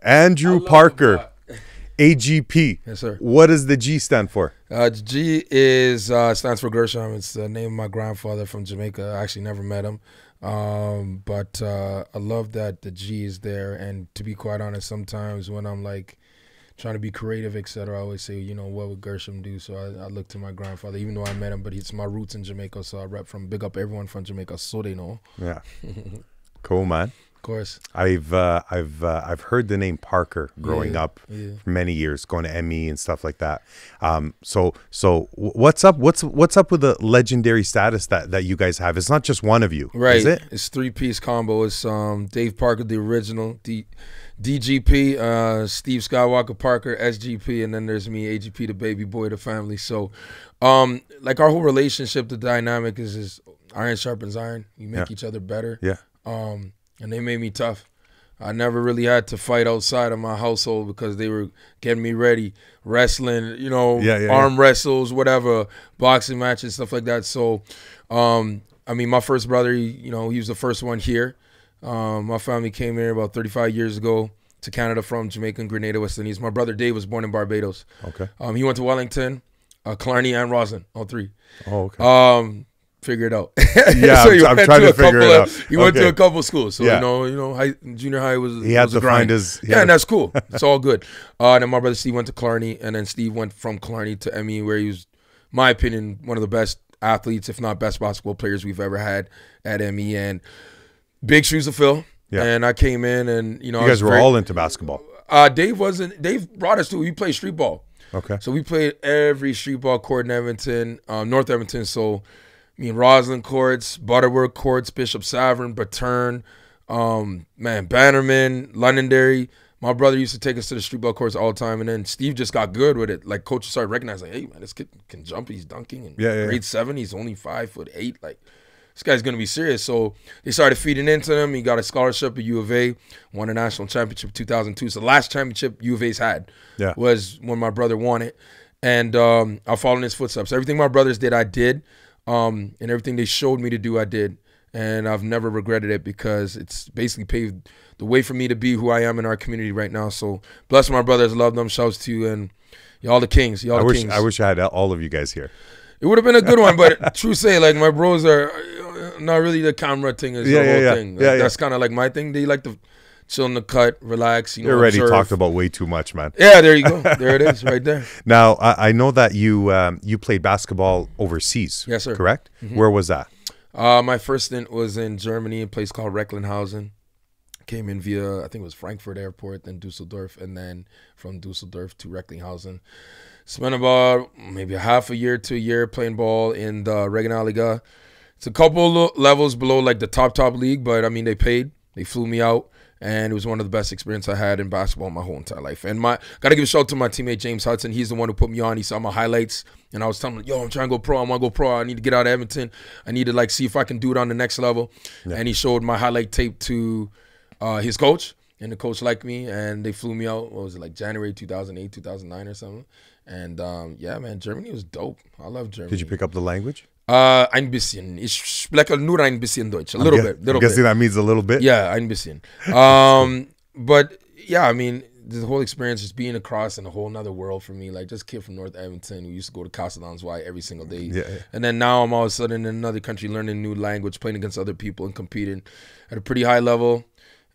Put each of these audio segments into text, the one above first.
Andrew Parker, AGP. Yes, sir. What does the G stand for? G is stands for Gershom. It's the name of my grandfather from Jamaica. I actually never met him, but I love that the G is there. And to be quite honest, sometimes when I'm like trying to be creative, etc., I always say, you know, what would Gershom do? So I look to my grandfather, even though I met him, but it's my roots in Jamaica. So I rep from big up everyone from Jamaica, so they know. Yeah, cool, man. Of course. I've heard the name Parker growing up for many years, going to ME and stuff like that. So what's up? What's up with the legendary status that you guys have? It's not just one of you, right? Is it? It's 3-piece combo. It's Dave Parker, the original, DGP, Steve Skywalker Parker, SGP, and then there's me, AGP, the baby boy of the family. So, like our whole relationship, the dynamic is iron sharpens iron. You make each other better. Yeah. And they made me tough. I never really had to fight outside of my household because they were getting me ready, wrestling, you know, arm wrestles, whatever, boxing matches, stuff like that. So, I mean, my first brother, he was the first one here. My family came here about 35 years ago to Canada from Jamaica and Grenada, West Indies. My brother Dave was born in Barbados. Okay. He went to Wellington, Killarney, and Roslyn, all three. Oh, okay. Figure it out. Yeah, so I'm trying to figure it out. He went to a couple schools. So, junior high was He had a to grind. find his... And that's cool. It's all good. And then my brother Steve went to Killarney, and then Steve went from Killarney to ME, where he was, my opinion, one of the best athletes, if not best basketball players we've ever had at ME. And big shoes to fill. Yeah. And I came in and, you guys were all into basketball. Dave brought us to, we played street ball. Okay. So we played every street ball court in Edmonton, North Edmonton. So, Roslyn courts, Butterworth courts, Bishop Savern, Baturn, Bannerman, Londonderry. My brother used to take us to the street ball courts all the time, and then Steve just got good with it. Like, coaches started recognizing, hey, man, this kid can jump, he's dunking. And grade 7, he's only 5'8". Like, this guy's going to be serious. So they started feeding into him. He got a scholarship at U of A, won a national championship in 2002. So the last championship U of A's had was when my brother won it. And I followed in his footsteps. Everything my brothers did, I did. And everything they showed me to do, I did. And I've never regretted it because it's basically paved the way for me to be who I am in our community right now. So bless my brothers, love them, shouts to you, and y'all the kings. I wish I had all of you guys here. It would have been a good one, but true say, like, my bros are not really the camera thing is the whole thing. Like, that's kind of like my thing. They like to chill in the cut, relax. You already talked about way too much, man. Yeah, there you go. There it is, right there. Now, I know that you played basketball overseas. Yes, sir. Correct? Mm-hmm. Where was that? My first stint was in Germany, a place called Recklinghausen. Came in via, I think it was Frankfurt Airport, then Dusseldorf, and then from Dusseldorf to Recklinghausen. Spent about maybe a half a year to a year playing ball in the Regionalliga. It's a couple levels below like the top league, but I mean, they paid. They flew me out, and it was one of the best experiences I had in basketball my whole entire life. And got to give a shout out to my teammate James Hudson. He's the one who put me on. He saw my highlights, and I was telling him, yo, I'm trying to go pro. I want to go pro. I need to get out of Edmonton. I need to like see if I can do it on the next level. Yeah. And he showed my highlight tape to his coach, and the coach liked me, and they flew me out. What was it, like January 2008, 2009 or something? And yeah, man, Germany was dope. I love Germany. Did you pick up the language? Ein bisschen. Ich spreche nur ein bisschen Deutsch. A little bit. I'm guessing that means a little bit? Yeah, ein bisschen. But yeah, I mean, the whole experience just being across in a whole nother world for me. Like, just a kid from North Edmonton who used to go to Castellans-Y every single day. Yeah. And then now I'm all of a sudden in another country learning a new language, playing against other people and competing at a pretty high level.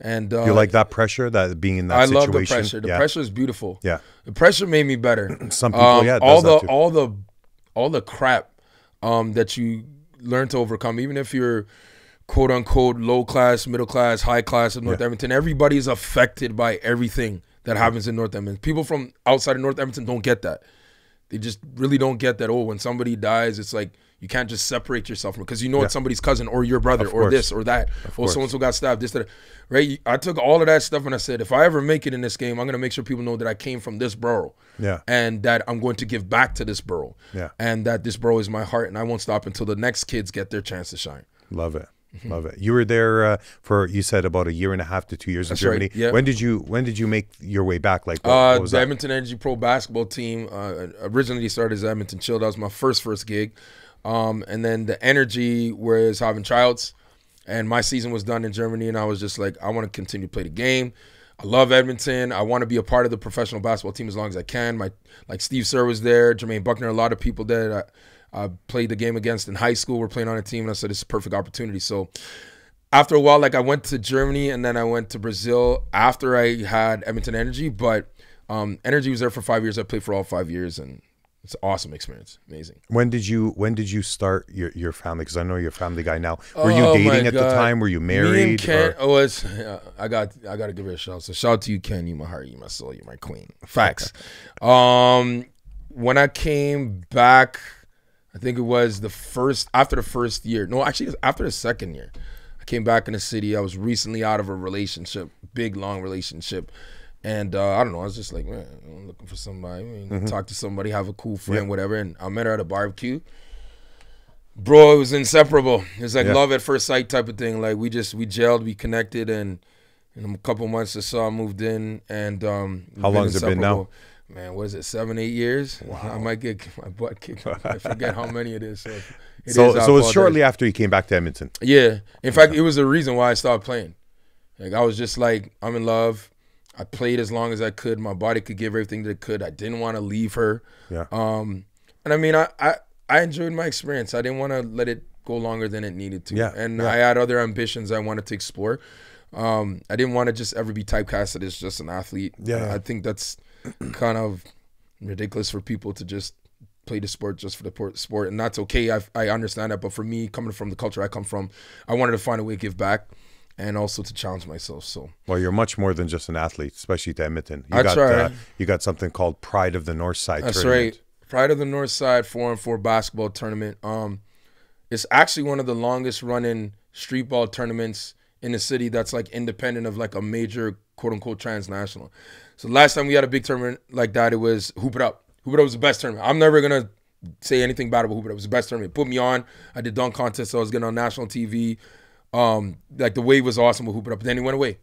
And you like that pressure, that being in that situation? I love the pressure. The pressure is beautiful. Yeah. The pressure made me better. Some people, all the crap that you learn to overcome, even if you're quote unquote low class, middle class, high class of North Edmonton, everybody's affected by everything that happens in North Edmonton. People from outside of North Edmonton don't get that. They just really don't get that. Oh, when somebody dies, it's like you can't just separate yourself from it because you know it's somebody's cousin or your brother or this or that. Or so-and-so got stabbed, this, that. Right? I took all of that stuff and I said, if I ever make it in this game, I'm going to make sure people know that I came from this borough. Yeah. And that I'm going to give back to this borough. Yeah. And that this borough is my heart, and I won't stop until the next kids get their chance to shine. Love it. Love it. You were there for, you said, about a year and a half to 2 years in Germany. Right, yeah. When did you make your way back? Like, what was the that? Edmonton Energy Pro basketball team originally started as Edmonton Chill. That was my first gig. And then the Energy was having tryouts, and my season was done in Germany, and I was just like, I want to continue to play the game. I love Edmonton. I want to be a part of the professional basketball team as long as I can. Like Steve Sir was there, Jermaine Buckner, a lot of people that I played the game against in high school were playing on a team, and I said, this is a perfect opportunity. So after a while, like I went to Germany and then I went to Brazil after I had Edmonton Energy, but Energy was there for 5 years. I played for all 5 years, and it's an awesome experience. Amazing. When did you start your family? Because I know you're a family guy now. Were you dating at the time? Were you married? Me and Ken, I got to give her a shout. So shout out to you, Ken. You my heart, you my soul, you my queen. Facts. When I came back, I think it was after the first year. No, actually, it was after the second year. I came back in the city. I was recently out of a relationship, big, long relationship. And I don't know, I was just like, man, I'm looking for somebody. Talk to somebody, have a cool friend, whatever. And I met her at a barbecue. Bro, it was inseparable. It's like love at first sight type of thing. Like we gelled, we connected, and in a couple months or so I moved in. And how long has it been now? Man, what is it, 7, 8 years? Wow. I might get my butt kicked. I forget how many it is. So it was shortly after you came back to Edmonton. Yeah. In fact, it was the reason why I stopped playing. Like I was just like, I'm in love. I played as long as I could. My body could give everything that it could. I didn't want to leave her. Yeah. And I mean, I enjoyed my experience. I didn't want to let it go longer than it needed to. Yeah. And I had other ambitions I wanted to explore. I didn't want to just ever be typecasted as just an athlete. Yeah. I think that's kind of ridiculous for people to just play the sport just for the sport, and that's okay. I understand that, but for me, coming from the culture I come from, I wanted to find a way to give back and also to challenge myself. So, well, you're much more than just an athlete, especially to Edmonton. You got something called Pride of the North Side. That's tournament. Right, Pride of the North Side 4-on-4 basketball tournament. It's actually one of the longest running street ball tournaments in the city that's like independent of like a major quote unquote transnational. So last time we had a big tournament like that, it was Hoop It Up. Hoop It Up was the best tournament. I'm never going to say anything bad about Hoop It Up. It was the best tournament. It put me on. I did dunk contests, so I was getting on national TV. Like the wave was awesome with Hoop It Up, but then it went away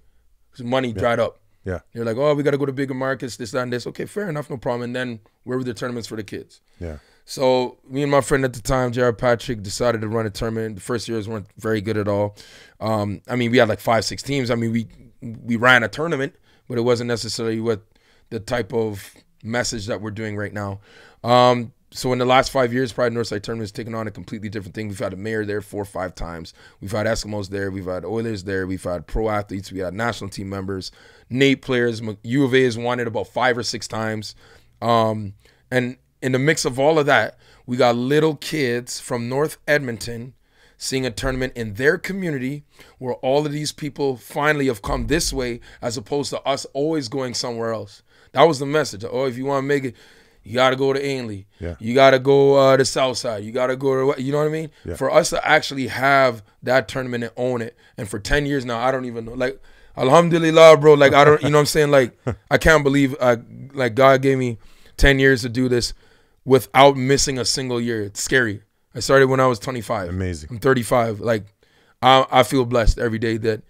because money dried up. Yeah. You're like, oh, we got to go to bigger markets, this, that, and this. Okay, fair enough, no problem. And then where were the tournaments for the kids? Yeah. So me and my friend at the time, Jared Patrick, decided to run a tournament. The first years weren't very good at all. I mean, we had like 5, 6 teams. I mean, we ran a tournament, but it wasn't necessarily what the type of message that we're doing right now. So in the last 5 years, Pride Northside Tournament has taken on a completely different thing. We've had a mayor there 4 or 5 times. We've had Eskimos there. We've had Oilers there. We've had pro athletes. We had national team members, NAIT players. U of A has won it about 5 or 6 times. And in the mix of all of that, we got little kids from North Edmonton seeing a tournament in their community where all of these people finally have come this way as opposed to us always going somewhere else. That was the message. Oh, if you want to make it, you got to go to Ainley. Yeah. You got to go to Southside. You got to go to, you know what I mean? Yeah. For us to actually have that tournament and own it. And for 10 years now, I don't even know. Like, alhamdulillah, bro. Like, I don't, you know what I'm saying? Like, I can't believe, like, God gave me 10 years to do this without missing a single year. It's scary. I started when I was 25. Amazing. I'm 35. Like, I feel blessed every day that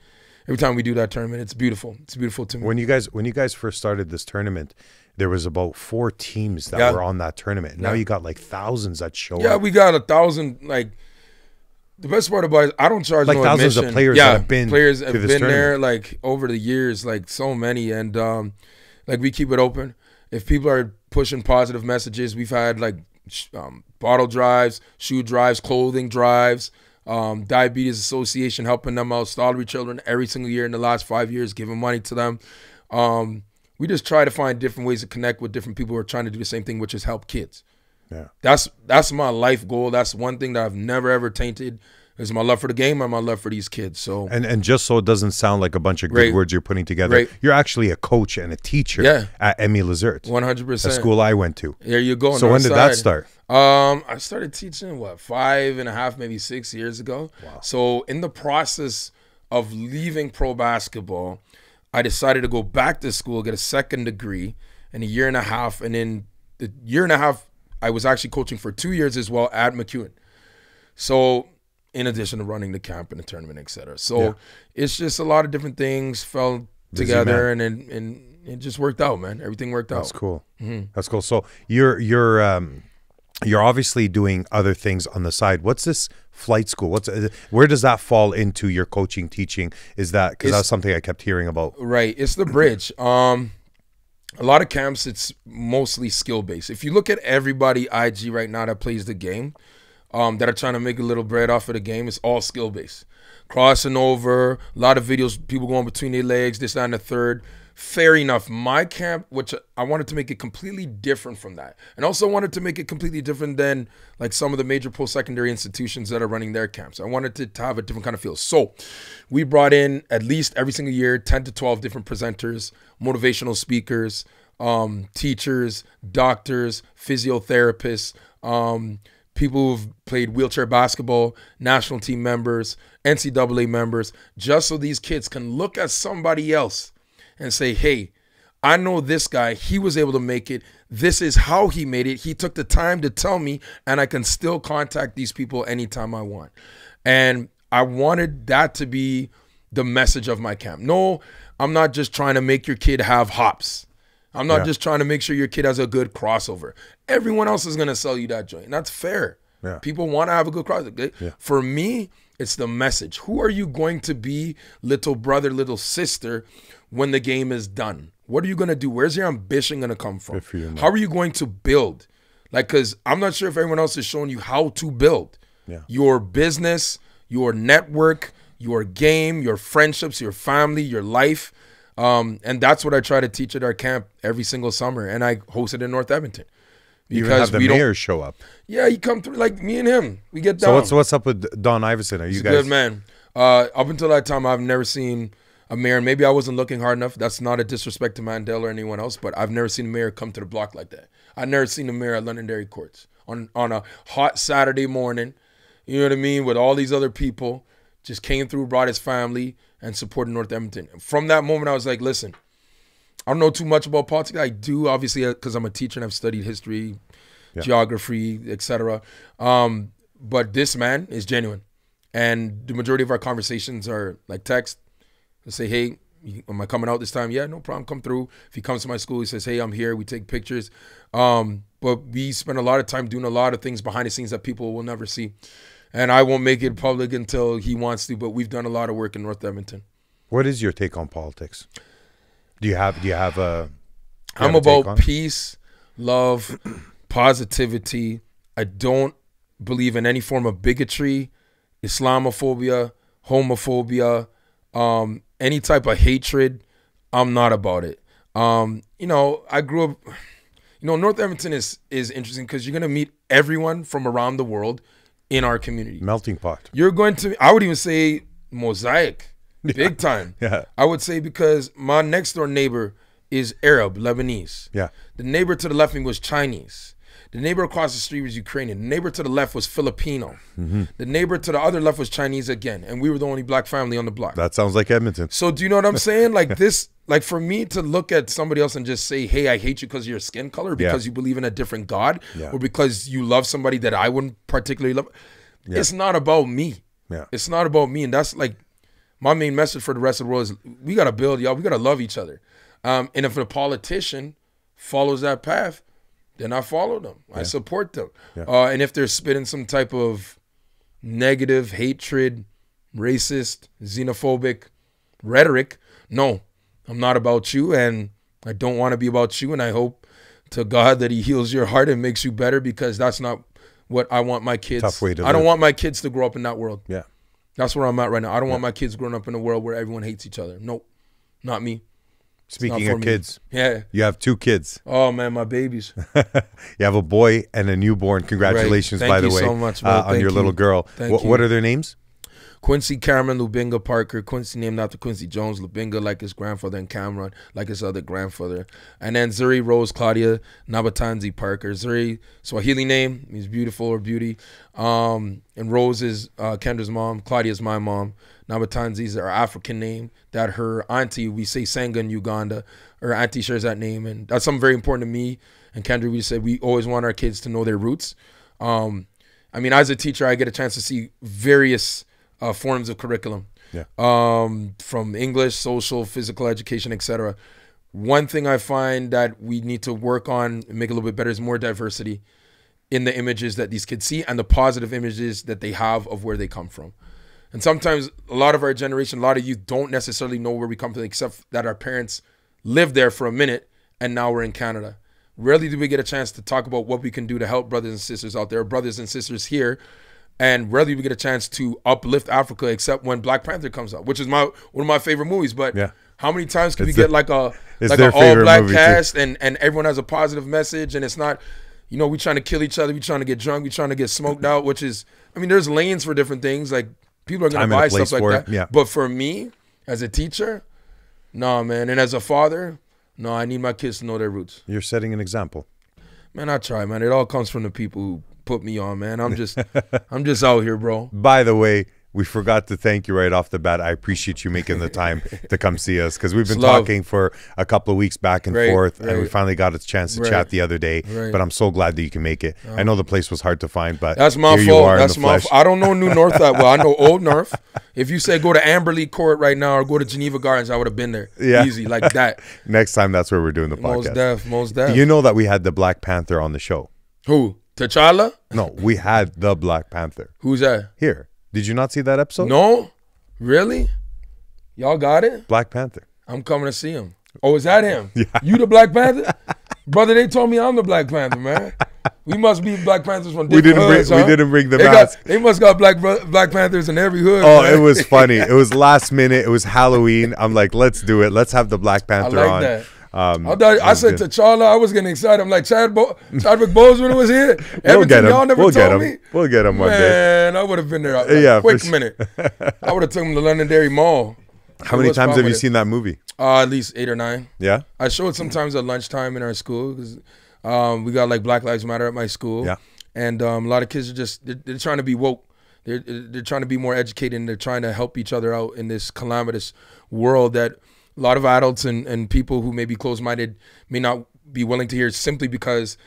every time we do that tournament, it's beautiful. It's beautiful to me. When you guys first started this tournament, there was about 4 teams that were on that tournament. Now you got like thousands that show up. Yeah, we got 1,000. Like, the best part about it, I don't charge like no thousands admission. Of players that have been players have to this been tournament. there like over the years, like so many, and like we keep it open. If people are pushing positive messages, we've had like bottle drives, shoe drives, clothing drives. Diabetes Association helping them out, Stollery children every single year in the last 5 years, giving money to them. We just try to find different ways to connect with different people who are trying to do the same thing, which is help kids. Yeah, that's my life goal. That's one thing that I've never ever tainted is my love for the game and my love for these kids. So and just so it doesn't sound like a bunch of good words you're putting together, you're actually a coach and a teacher at Emmy Lazert. 100%. The school I went to. There you go. So when did that start? I started teaching 5.5, maybe 6 years ago. Wow. So in the process of leaving pro basketball, I decided to go back to school, get a second degree in 1.5 years. And in the 1.5 years, I was actually coaching for 2 years as well at MacEwan. So in addition to running the camp and the tournament, etc. So it's just a lot of different things fell together and it just worked out, man. Everything worked out. That's cool. Mm-hmm. That's cool. So you're you're obviously doing other things on the side. What's this flight school? Where does that fall into your coaching, teaching? Is that because that's something I kept hearing about? Right, it's the bridge. A lot of camps, it's mostly skill based. If you look at everybody IG right now that plays the game, that are trying to make a little bread off of the game, it's all skill based. Crossing over, a lot of videos, people going between their legs, this, that, and the third. Fair enough. My camp, which I wanted to make it completely different from that. And also wanted to make it completely different than like some of the major post-secondary institutions that are running their camps. I wanted to have a different kind of feel. So we brought in at least every single year, 10 to 12 different presenters, motivational speakers, teachers, doctors, physiotherapists, people who've played wheelchair basketball, national team members, NCAA members, just so these kids can look at somebody else and say, hey, I know this guy, he was able to make it. This is how he made it. He took the time to tell me, and I can still contact these people anytime I want. And I wanted that to be the message of my camp. No, I'm not just trying to make your kid have hops. I'm not just trying to make sure your kid has a good crossover. Everyone else is going to sell you that joint. And that's fair. Yeah. People want to have a good crossover. Yeah. For me, it's the message. Who are you going to be, little brother, little sister, when the game is done? What are you going to do? Where's your ambition going to come from? How are you going to build? Like, because I'm not sure if everyone else is showing you how to build your business, your network, your game, your friendships, your family, your life. And that's what I try to teach at our camp every single summer. And I host it in North Edmonton. You even have the mayor show up. Yeah, he come through, like me and him. We get down. So what's up with Don Iverson? Are you guys? Good man. Up until that time, I've never seen a mayor. Maybe I wasn't looking hard enough. That's not a disrespect to Mandela or anyone else, but I've never seen a mayor come to the block like that. I've never seen a mayor at Londonderry Courts on a hot Saturday morning. You know what I mean? With all these other people, just came through, brought his family, and supported North Edmonton. From that moment, I was like, listen, I don't know too much about politics. I do, obviously, because I'm a teacher and I've studied history, geography, etc. But this man is genuine. And the majority of our conversations are like text. I say, hey, am I coming out this time? Yeah, no problem, come through. If he comes to my school, he says, hey, I'm here. We take pictures. But we spend a lot of time doing a lot of things behind the scenes that people will never see. And I won't make it public until he wants to, but we've done a lot of work in North Edmonton. What is your take on politics? Do you have a I'm about peace, love, positivity. I don't believe in any form of bigotry, Islamophobia, homophobia, any type of hatred. I'm not about it. You know, I grew up, you know, North Edmonton is interesting because you're going to meet everyone from around the world in our community. Melting pot. You're going to, I would even say mosaic, big time. Yeah. I would say because my next door neighbor is Arab, Lebanese. Yeah. The neighbor to the left of me was Chinese. The neighbor across the street was Ukrainian. The neighbor to the left was Filipino. Mm-hmm. The neighbor to the other left was Chinese again. And we were the only black family on the block. That sounds like Edmonton. So do you know what I'm saying? Like this, like for me to look at somebody else and just say, hey, I hate you because of your skin color, because you believe in a different God, or because you love somebody that I wouldn't particularly love. It's not about me. Yeah. It's not about me. And that's like my main message for the rest of the world is we got to build, y'all. We got to love each other. And if a politician follows that path, then I follow them. I support them. Yeah. And if they're spitting some type of negative, hatred, racist, xenophobic rhetoric, no, I'm not about you, and I don't want to be about you, and I hope to God that he heals your heart and makes you better, because that's not what I want my kids. Tough way to I don't want my kids to grow up in that world. Yeah. That's where I'm at right now. I don't want my kids growing up in a world where everyone hates each other. Nope, not me. Speaking of kids, you have 2 kids. Oh man, my babies. You have a boy and a newborn. Congratulations, by the way, so much, on your little girl. What are their names? Quincy Cameron Lubinga Parker. Quincy named after Quincy Jones. Lubinga like his grandfather, and Cameron like his other grandfather. And then Zuri Rose Claudia Nabatanzi Parker. Zuri, Swahili name, means beautiful or beauty. And Rose is Kendra's mom. Claudia is my mom. Nabatanzi is our African name that her auntie, we say Senga in Uganda, her auntie shares that name. And that's something very important to me. And Kendra, we said we always want our kids to know their roots. I mean, as a teacher, I get a chance to see various forms of curriculum, from English, social, physical education, etc. One thing I find that we need to work on and make a little bit better is more diversity in the images that these kids see and the positive images that they have of where they come from. And sometimes a lot of our generation, a lot of youth don't necessarily know where we come from, except that our parents lived there for a minute and now we're in Canada. Rarely do we get a chance to talk about what we can do to help brothers and sisters out there, brothers and sisters here. And rarely do we get a chance to uplift Africa except when Black Panther comes out, which is one of my favorite movies. But how many times can we get like an all-black cast and everyone has a positive message and it's not, you know, we trying to kill each other, we trying to get drunk, we trying to get smoked out, which is, I mean, there's lanes for different things. Like, people are going to buy stuff like that. Yeah. But for me, as a teacher, no, man. And as a father, no, I need my kids to know their roots. You're setting an example. Man, I try, man. It all comes from the people who put me on, man. I'm just out here, bro. By the way, we forgot to thank you right off the bat. I appreciate you making the time to come see us, because we've been talking for a couple of weeks back and forth, and we finally got a chance to chat the other day. But I'm so glad that you can make it. I know the place was hard to find, but that's my fault. That's my fault. I don't know New North that well. I know Old North. If you say go to Amberley Court right now or go to Geneva Gardens, I would have been there. Easy, like that. Next time, that's where we're doing the podcast. Most def. You know that we had the Black Panther on the show. Who? T'Challa? No, we had the Black Panther. Who's that? Here. Did you not see that episode? No? Really? Y'all got it? Black Panther. I'm coming to see him. Oh, is that him? Yeah. You the Black Panther? Brother, they told me I'm the Black Panther, man. We must be Black Panthers from different hoods, We didn't bring the mask. They must got Black Panthers in every hood. Oh, man. It was funny. It was last minute. It was Halloween. I'm like, let's do it. Let's have the Black Panther on. That. I said T'Challa, I was getting excited. I'm like, Chadwick Boseman was here. Everything y'all never told me. We'll get him one day. Man, I would have been there. Quick minute. I would have taken him to Londonderry Mall. How many times have you seen that movie? At least 8 or 9. Yeah. I show it sometimes at lunchtime in our school because we got like Black Lives Matter at my school. Yeah. And a lot of kids are just they're trying to be woke. They're trying to be more educated, and they're trying to help each other out in this calamitous world that a lot of adults and people who may be closed-minded may not be willing to hear, simply because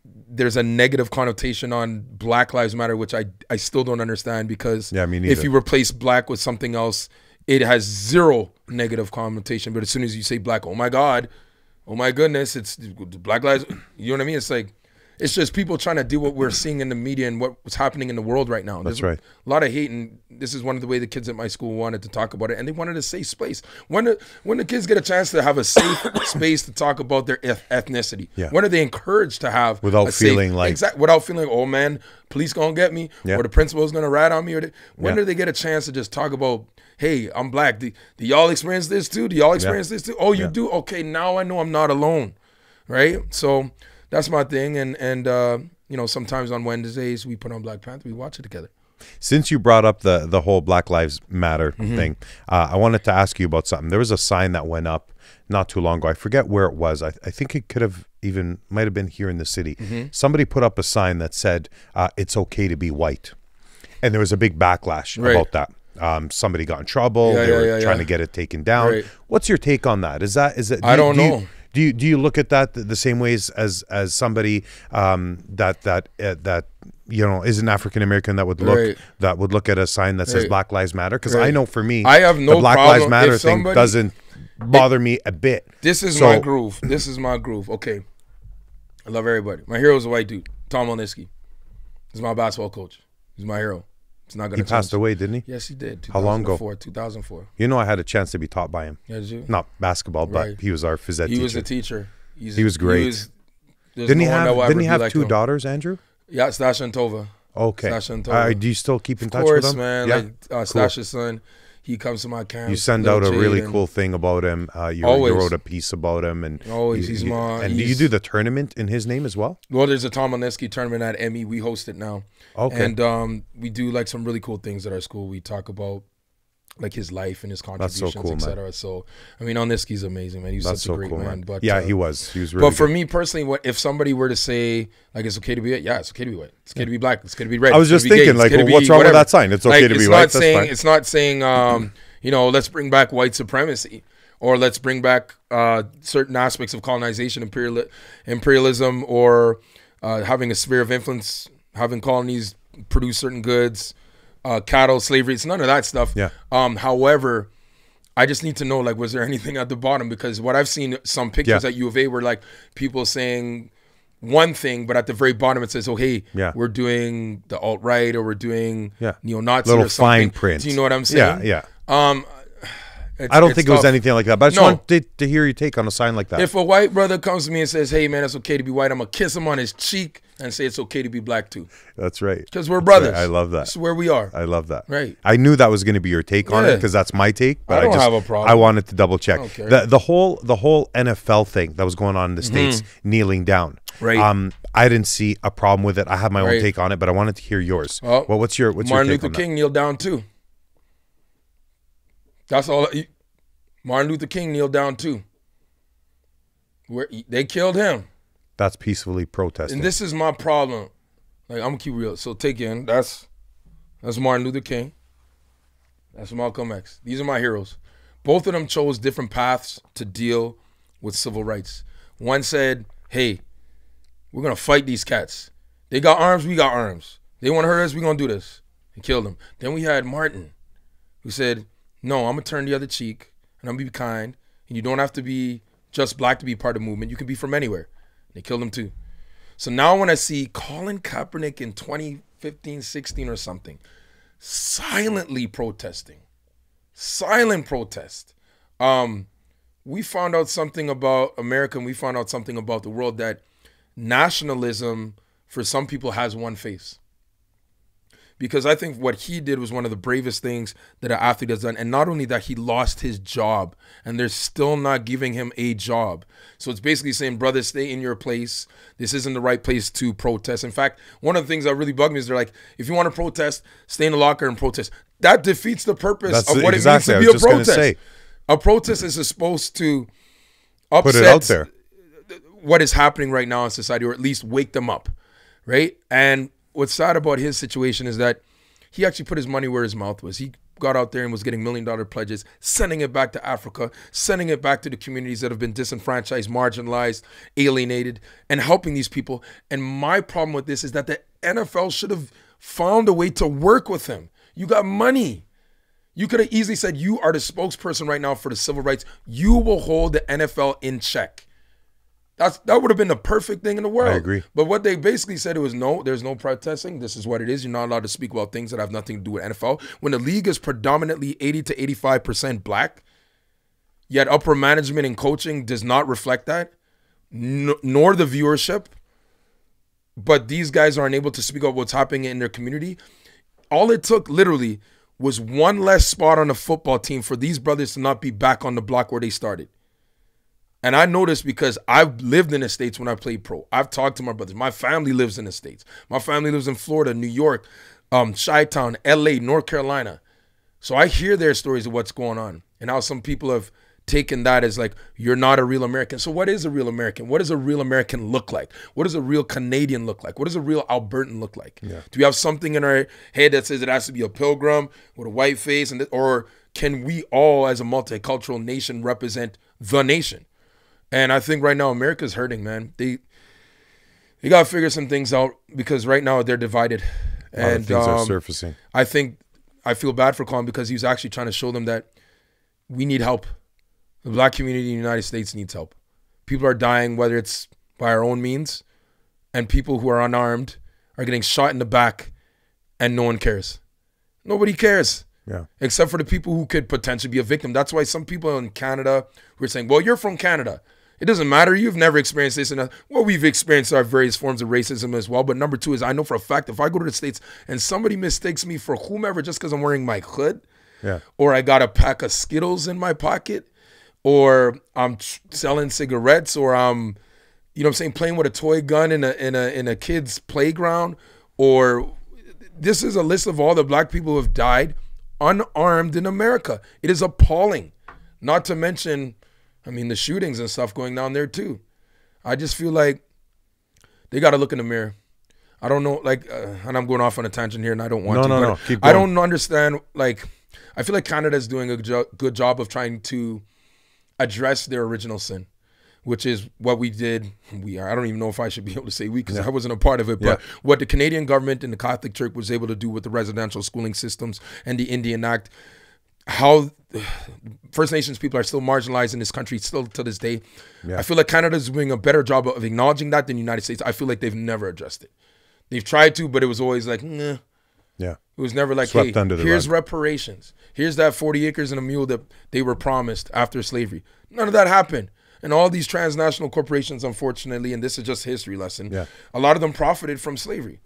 there's a negative connotation on Black Lives Matter, which I still don't understand, because me neither. If you replace black with something else, it has zero negative connotation. But as soon as you say black, oh my God, oh my goodness, it's Black Lives, you know what I mean? It's like, it's just people trying to do what we're seeing in the media and what's happening in the world right now. That's There's right. A lot of hate, and this is one of the way the kids at my school wanted to talk about it, and they wanted a safe space. When the kids get a chance to have a safe space to talk about their ethnicity, when are they encouraged to have without feeling like, oh man, police gonna get me, or the principal's gonna rat on me, or when do they get a chance to just talk about, hey, I'm black. Do y'all experience this too? Do y'all experience this too? Oh, you do? Okay, now I know I'm not alone, right? So that's my thing, and you know, sometimes on Wednesdays we put on Black Panther, we watch it together. Since you brought up the whole Black Lives Matter thing, I wanted to ask you about something. There was a sign that went up not too long ago. I forget where it was. I think it might have been here in the city. Somebody put up a sign that said, it's okay to be white. And there was a big backlash about that. Somebody got in trouble. They were trying to get it taken down. Right. What's your take on that? I don't know. Do you look at that the same ways as somebody that you know isn't African American that would look at a sign that says Black Lives Matter? Because I know for me, I have no the Black problem Lives Matter if thing doesn't bother me a bit. This is my groove. This is my groove. Okay, I love everybody. My hero is a white dude, Tom Molnitzki. He's my basketball coach. He's my hero. It's not gonna. He passed away, didn't he? Yes, he did. How long ago? 2004. You know, I had a chance to be taught by him. Yeah, did you? Not basketball, but he was our phys ed teacher. He was a teacher. He was great. Didn't he have two daughters, Andrew? Yeah, Stasha and Tova. Okay. Stasha and Tova. Do you still keep in touch with him? Of course, man. Yeah? Like Stasha's son, he comes to my camp. You send out a really cool thing about him. You wrote a piece about him, and always do you do the tournament in his name as well? Well, there's a Tom Molnitzki tournament at Emmy. We host it now. Okay. And we do like some really cool things at our school. We talk about like his life and his contributions, etc. So I mean, Molnitzki's amazing, man. He's such a great man. But he was really But for good. me personally, if somebody were to say like it's okay to be white, it's okay to be white. It's okay to be black. It's okay to be red. I was just thinking, like, well, what's wrong with that sign? It's okay to be white. It's not saying you know, let's bring back white supremacy, or let's bring back certain aspects of colonization, imperialism, or having a sphere of influence, having colonies produce certain goods, cattle, slavery. It's none of that stuff. Yeah. However, I just need to know, like, was there anything at the bottom? Because what I've seen some pictures at U of A were like people saying one thing, but at the very bottom it says, "Oh, hey, Yeah. we're doing the alt right, or we're doing Yeah. neo-Nazi Little or something." fine print. Do you know what I'm saying? Yeah, It's, I don't think it was tough. anything like that, but I just No. wanted to hear your take on a sign like that. If a white brother comes to me and says, "Hey, man, it's okay to be white," I'm gonna kiss him on his cheek and say it's okay to be black too, That's right. because we're brothers. I love that. This is where we are. I love that. Right. I knew that was going to be your take on it Yeah. because that's my take. But I don't just, have a problem. I wanted to double check Okay. the whole NFL thing that was going on in the States, kneeling down. Right. I didn't see a problem with it. I have my own Right. take on it, but I wanted to hear yours. Well, what's your Martin take Luther on King kneeled down too. That's all. Martin Luther King kneeled down too. Where they killed him. that? That's peacefully protesting. And this is my problem. Like, I'm gonna keep real. So take in. That's Martin Luther King. That's Malcolm X. These are my heroes. Both of them chose different paths to deal with civil rights. One said, "Hey, we're gonna fight these cats. They got arms, we got arms. They want to hurt us, we gonna do this." He killed them. Then we had Martin, who said, "No, I'm gonna turn the other cheek and I'm gonna be kind. And you don't have to be just black to be part of the movement. You can be from anywhere." They killed him too. So now when I see Colin Kaepernick in 2015, 16 or something, silently protesting, silent protest. We found out something about America, and we found out something about the world, that nationalism for some people has one face. Because I think what he did was one of the bravest things that an athlete has done. And not only that, he lost his job, and they're still not giving him a job. So it's basically saying, brother, stay in your place. This isn't the right place to protest. In fact, one of the things that really bugged me is they're like, if you want to protest, stay in the locker and protest. That defeats the purpose of what exactly. it I means was to be a just gonna protest. say. A protest is supposed to upset Put it out there. what is happening right now in society, or at least wake them up, right? And what's sad about his situation is that he actually put his money where his mouth was. He got out there and was getting $1 million pledges, sending it back to Africa, sending it back to the communities that have been disenfranchised, marginalized, alienated, and helping these people. And my problem with this is that the NFL should have found a way to work with him. You got money. You could have easily said, you are the spokesperson right now for the civil rights. You will hold the NFL in check. That would have been the perfect thing in the world. I agree. But what they basically said, it was no, there's no protesting. This is what it is. You're not allowed to speak about things that have nothing to do with NFL. When the league is predominantly 80 to 85% black, yet upper management and coaching does not reflect that, nor the viewership, but these guys are unable to speak about what's happening in their community. All it took literally was one less spot on the football team for these brothers to not be back on the block where they started. And I know this because I've lived in the States when I played pro. I've talked to my brothers. My family lives in the States. My family lives in Florida, New York, Chi-Town, LA, North Carolina. So I hear their stories of what's going on and how some people have taken that as like, you're not a real American. So what is a real American? What does a real American look like? What does a real Canadian look like? What does a real Albertan look like? Yeah. Do we have something in our head that says it has to be a pilgrim with a white face? Or can we all, as a multicultural nation, represent the nation? And I think right now America's hurting, man. They got to figure some things out because right now they're divided. A lot of things are surfacing. I feel bad for Colin because he was actually trying to show them that we need help. The black community in the United States needs help. People are dying, whether it's by our own means, and people who are unarmed are getting shot in the back, and no one cares. Nobody cares. Yeah. Except for the people who could potentially be a victim. That's why some people in Canada who are saying, well, you're from Canada. It doesn't matter. You've never experienced this. Well, we've experienced our various forms of racism as well. But number two is I know for a fact if I go to the States and somebody mistakes me for whomever just because I'm wearing my hood, or I got a pack of Skittles in my pocket, or I'm selling cigarettes, or I'm, you know what I'm saying, playing with a toy gun in a kid's playground, or this is a list of all the black people who have died unarmed in America. It is appalling. Not to mention, I mean, the shootings and stuff going down there too. I just feel like they got to look in the mirror. I don't know, like, and I'm going off on a tangent here and I don't want to. No, keep going. I don't understand, like, I feel like Canada is doing a good job of trying to address their original sin, which is what we did. I don't even know if I should be able to say we because I wasn't a part of it, but what the Canadian government and the Catholic Church was able to do with the residential schooling systems and the Indian Act, how First Nations people are still marginalized in this country still to this day. Yeah. I feel like Canada's doing a better job of acknowledging that than the United States. I feel like they've never addressed it. They've tried to, but it was always like, nah. Yeah. It was never like, Swept hey, under the here's rug. reparations. Here's that 40 acres and a mule that they were promised after slavery. None of that happened. And all these transnational corporations, unfortunately, and this is just a history lesson, Yeah. a lot of them profited from slavery.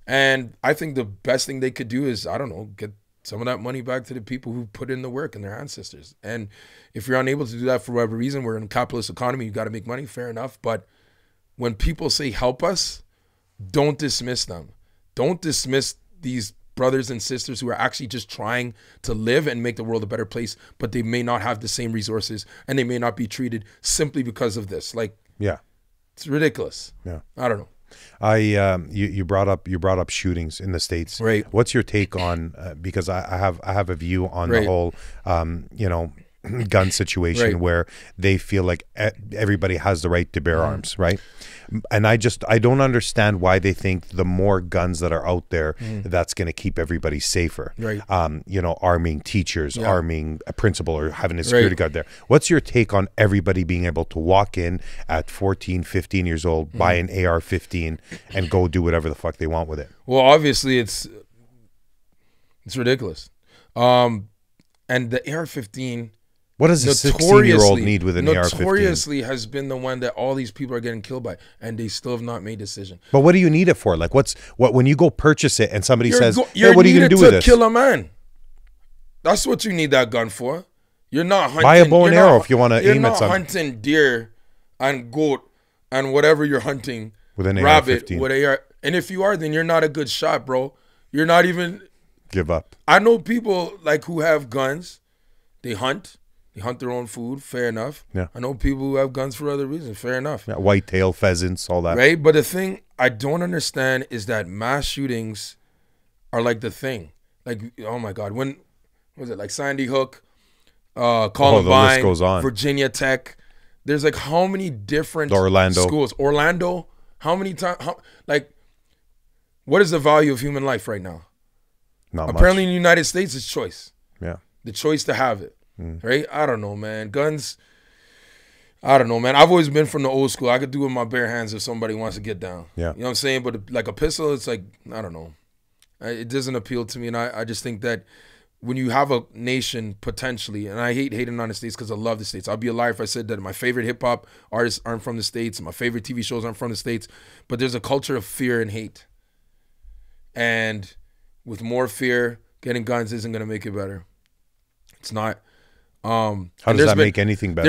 And I think the best thing they could do is, I don't know, get some of that money back to the people who put in the work and their ancestors. And if you're unable to do that for whatever reason, we're in a capitalist economy, you got to make money, fair enough. But when people say help us, don't dismiss them. Don't dismiss these brothers and sisters who are actually just trying to live and make the world a better place, but they may not have the same resources and they may not be treated simply because of this. Like, Yeah. it's ridiculous. Yeah. I don't know. You brought up shootings in the States. Right. What's your take on because I have a view on the Right. whole gun situation Right. where they feel like everybody has the right to bear arms, right? And I don't understand why they think the more guns that are out there, that's going to keep everybody safer. Right. Arming teachers, Yeah. arming a principal, or having a security Right. guard there. What's your take on everybody being able to walk in at 14, 15 years old, buy an AR-15 and go do whatever the fuck they want with it? Well, obviously it's ridiculous. And the AR-15 What does a 16-year-old need with an AR-15? notoriously has been the one that all these people are getting killed by, and they still have not made a decision. But what do you need it for? Like, what when you go purchase it and somebody says, You're hey, what are you going to do with this? kill a man. That's what you need that gun for. You're not hunting. Buy a bow and you're not- arrow if you want to aim at You're not something. hunting deer and goat and whatever you're hunting With an rabbit AR-15. with AR. And if you are, then you're not a good shot, bro. You're not even. Give up. I know people like who have guns. They hunt. They hunt their own food. Fair enough. Yeah. I know people who have guns for other reasons. Fair enough. Yeah, whitetail, pheasants, all that. Right? But the thing I don't understand is that mass shootings are like the thing. Like, oh my God, when was it? Like Sandy Hook, Columbine, goes on. Virginia Tech. There's like how many different Orlando. schools? Orlando. How many times? Like, what is the value of human life right now? Not Apparently, much. in the United States, it's choice. Yeah. The choice to have it. Right? I don't know, man. Guns. I don't know, man. I've always been from the old school. I could do it with my bare hands if somebody wants to get down. Yeah. You know what I'm saying? But like a pistol, it's like, I don't know. It doesn't appeal to me. And I just think that when you have a nation potentially, and I hate hating on the States because I love the States. I'd be a liar if I said that my favorite hip hop artists aren't from the States. My favorite TV shows aren't from the States. But there's a culture of fear and hate. And with more fear, getting guns isn't going to make it better. It's not. How does that make anything better?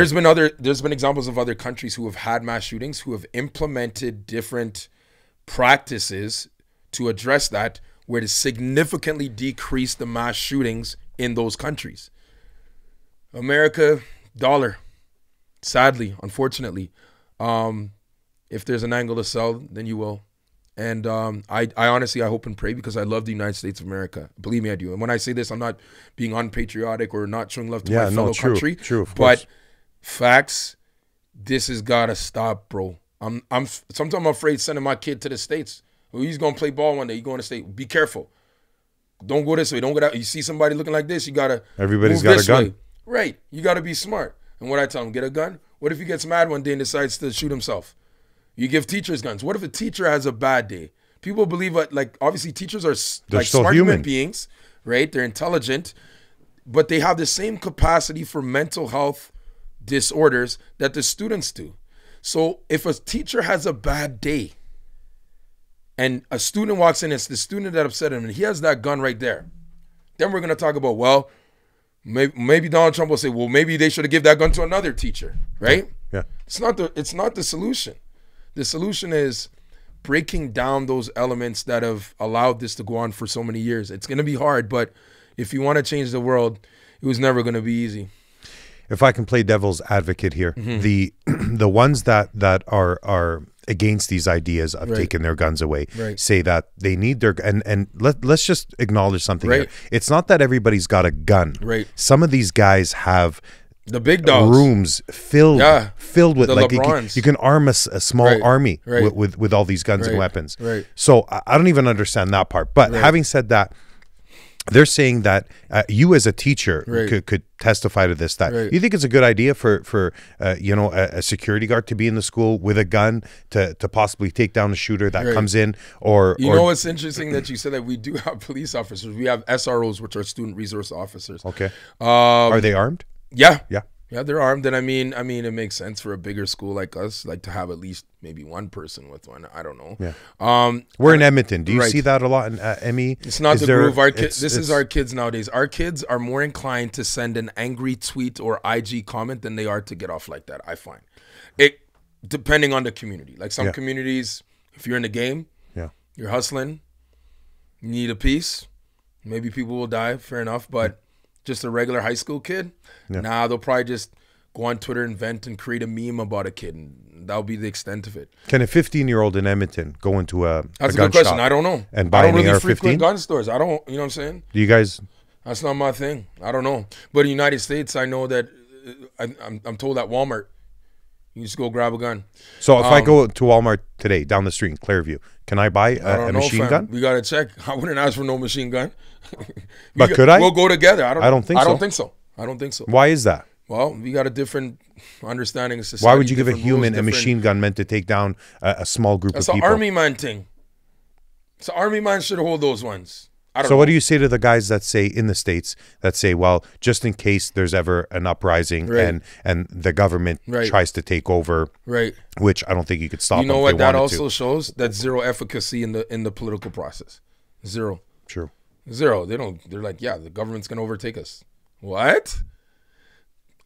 There's been examples of other countries who have had mass shootings, who have implemented different practices to address that, where to significantly decrease the mass shootings in those countries. America, dollar. Sadly, unfortunately. If there's an angle to sell, then you will. And I honestly, I hope and pray, because I love the United States of America. Believe me, I do. And when I say this, I'm not being unpatriotic or not showing love to my fellow country. True, of course. But facts, this has got to stop, bro. Sometimes I'm afraid sending my kid to the States. Well, he's going to play ball one day. He's going to state. Be careful. Don't go this way. Don't go that. You see somebody looking like this, you got to Everybody's got a gun. way. Right. You got to be smart. And what I tell him, get a gun. What if he gets mad one day and decides to shoot himself? You give teachers guns. What if a teacher has a bad day? People believe like obviously teachers are They're like still smart human human beings, right? They're intelligent, but they have the same capacity for mental health disorders that the students do. So if a teacher has a bad day and a student walks in, it's the student that upset him and he has that gun right there, then we're going to talk about, well, maybe Donald Trump will say, well, maybe they should have given that gun to another teacher, right? Yeah. It's not the solution. The solution is breaking down those elements that have allowed this to go on for so many years. It's going to be hard, but if you want to change the world, it was never going to be easy. If I can play devil's advocate here, the ones that are against these ideas of taking their guns away say that they need their and let's just acknowledge something here. It's not that everybody's got a gun. Right. Some of these guys have the big dogs, rooms filled with the like LeBrons. you can arm a small army with all these guns and weapons. Right. So I don't even understand that part. But having said that, they're saying that you as a teacher Right. could testify to this, that Right. you think it's a good idea for a security guard to be in the school with a gun to possibly take down a shooter that Right. comes in, or You know what's interesting that you said that we do have police officers. We have SROs, which are student resource officers. okay, are they armed? Yeah. Yeah. Yeah, they're armed, and I mean, it makes sense for a bigger school like us, like to have at least maybe one person with one. I don't know. Yeah. We're in Edmonton. Do you right. see that a lot in ME? It's not Is the there- groove. Our it's- this is it's- our kids nowadays. Our kids are more inclined to send an angry tweet or IG comment than they are to get off like that. I find it depending on the community. Like some Yeah. communities, if you're in the game, Yeah. you're hustling, you need a piece. Maybe people will die. Fair enough, but just a regular high school kid, nah, they'll probably just go on Twitter and vent and create a meme about a kid, and that'll be the extent of it. Can a 15-year-old in Edmonton go into That's a gun good question. shop I don't know. and buy I don't an really AR-15? frequent gun stores. I don't. You know what I'm saying? Do you guys? That's not my thing. I don't know. But in the United States, I know that I'm told at Walmart, you just go grab a gun. So if I go to Walmart today down the street in Clearview, can I buy I a don't know, machine fam. gun? We gotta check. I wouldn't ask for no machine gun. But could I? We'll go together. I don't think so. I don't think so. Why is that? Well, we got a different understanding of society. Why would you give a different human rules, a different- machine gun meant to take down a small group That's of an people? army man thing. So army man should hold those ones. I don't So know. what do you say to the guys that say in the States that say, well, just in case there's ever an uprising Right. and the government Right. tries to take over, Right. which I don't think you could stop. You know them if what they that wanted also to. shows? That's zero efficacy in the political process. Zero. True. Zero. They're like, yeah, the government's gonna overtake us. What?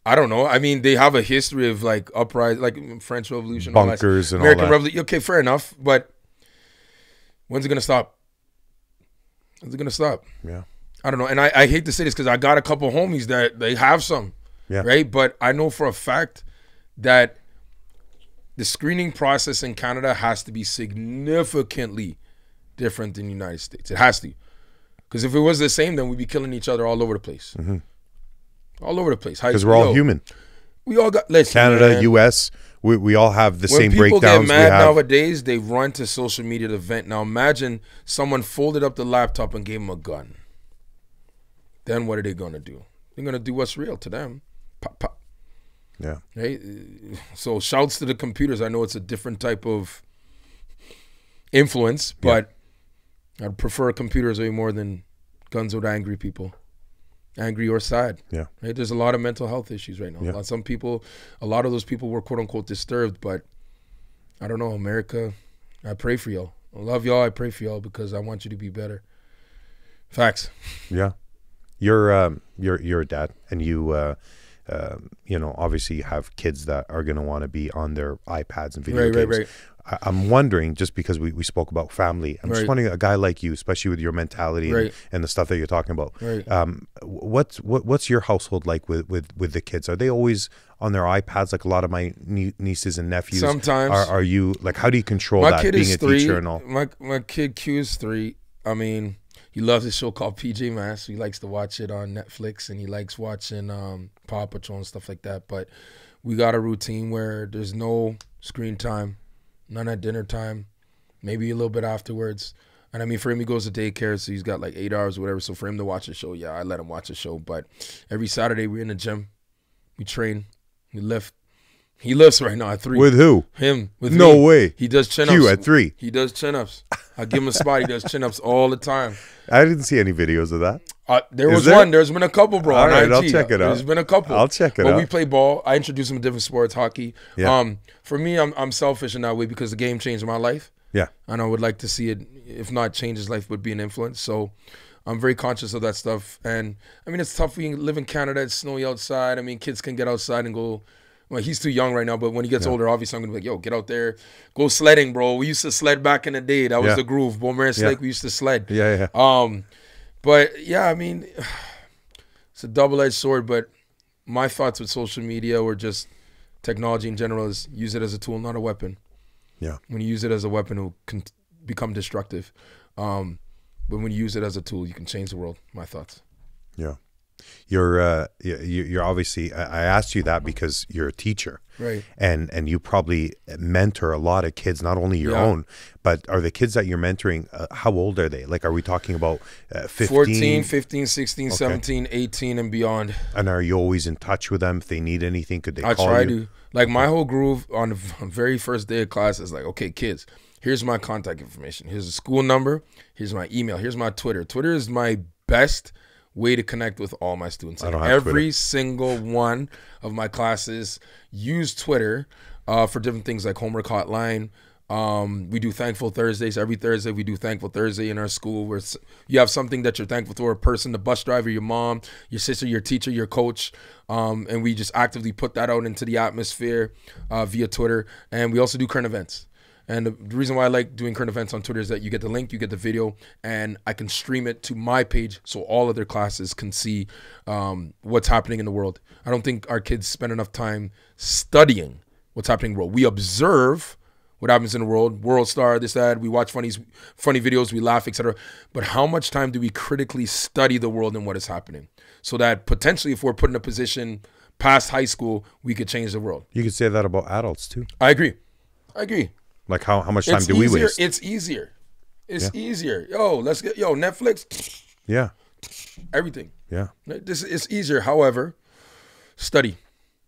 I don't know. I mean, they have a history of like uprising, like French Revolution, all that. Bunkers and all American that. Revolution. Okay, fair enough. But when's it gonna stop? When's it gonna stop? Yeah. I don't know. And I hate to say this because I got a couple homies that they have some, Yeah. right? But I know for a fact that the screening process in Canada has to be significantly different than the United States. It has to. Because if it was the same, then we'd be killing each other all over the place. All over the place. Because we're all human. We all got, listen, Canada, man, U.S., we all have the when same people breakdowns. get mad we have. nowadays, they run to social media to vent. Now imagine someone folded up the laptop and gave them a gun. Then what are they going to do? They're going to do what's real to them. Pop, pop. Yeah. Right? So shouts to the computers. I know it's a different type of influence, but I'd prefer computers way more than guns with angry people. Angry or sad. Yeah. Right? There's a lot of mental health issues right now. Yeah. Some people, a lot of those people were quote unquote disturbed, but I don't know, America, I pray for y'all. I love y'all. I pray for y'all because I want you to be better. Facts. Yeah. You're a dad, and you know, obviously you have kids that are going to want to be on their iPads and video games. Right. I'm wondering, just because we spoke about family, I'm just Right. wondering, a guy like you, especially with your mentality Right. and the stuff that you're talking about, Right. what's your household like with the kids? Are they always on their iPads like a lot of my nieces and nephews? Sometimes. Are you, like, how do you control My that, kid being is a 3. teacher and all? My kid Q is 3. I mean, he loves a show called PJ Masks. He likes to watch it on Netflix, and he likes watching Paw Patrol and stuff like that. But we got a routine where there's no screen time, none at dinner time, maybe a little bit afterwards. And I mean, for him, he goes to daycare, so he's got like 8 hours or whatever. So for him to watch a show, yeah, I let him watch a show. But every Saturday, we're in the gym. We train. We lift. He lifts right now at 3. With who? Him. With No me. way. He does chin-ups. Q at 3. He does chin-ups. I give him a spot. He does chin-ups all the time. I didn't see any videos of that. There Is was there? one. There's been a couple, bro. All on right, IG. I'll check it out. There's been a couple. I'll check it But out. we play ball. I introduce him to different sports, hockey. Yeah. For me, I'm selfish in that way because the game changed my life. Yeah. And I would like to see it, if not change his life, but be an influence. So I'm very conscious of that stuff. And I mean, it's tough when you live in Canada. It's snowy outside. I mean, kids can get outside and go. Well, he's too young right now, but when he gets older, obviously I'm gonna be like, yo, get out there, go sledding, bro. We used to sled back in the day. That was Yeah. the groove. Beaumont Lake, we used to sled. Yeah. But yeah, I mean, it's a double-edged sword. But my thoughts with social media or just technology in general is use it as a tool, not a weapon. Yeah. When you use it as a weapon, it will become destructive. But when you use it as a tool, you can change the world. My thoughts. Yeah. You're obviously, I asked you that because you're a teacher, right? And you probably mentor a lot of kids, not only your own, but are the kids that you're mentoring, how old are they? Like, are we talking about 15? 14, 15, 16, 17, 18 and beyond. And are you always in touch with them? If they need anything, could they call you? I try to. Like, my whole groove on the very first day of class is like, okay, kids, here's my contact information. Here's the school number. Here's my email. Here's my Twitter. Twitter is my best way to connect with all my students. Like, every single one of my classes use Twitter for different things like homework hotline. We do Thankful Thursdays. Every Thursday we do Thankful Thursday in our school, where you have something that you're thankful for, a person, the bus driver, your mom, your sister, your teacher, your coach. And we just actively put that out into the atmosphere via Twitter. And we also do current events. And the reason why I like doing current events on Twitter is that you get the link, you get the video, and I can stream it to my page so all other classes can see what's happening in the world. I don't think our kids spend enough time studying what's happening in the world. We observe what happens in the world, World Star, this, that, we watch funny videos, we laugh, etc. But how much time do we critically study the world and what is happening? So that potentially if we're put in a position past high school, we could change the world. You could say that about adults too. I agree. Like, how much time do we waste? It's easier. It's easier. Let's get Netflix. Yeah. Everything. Yeah. It's easier. However, study,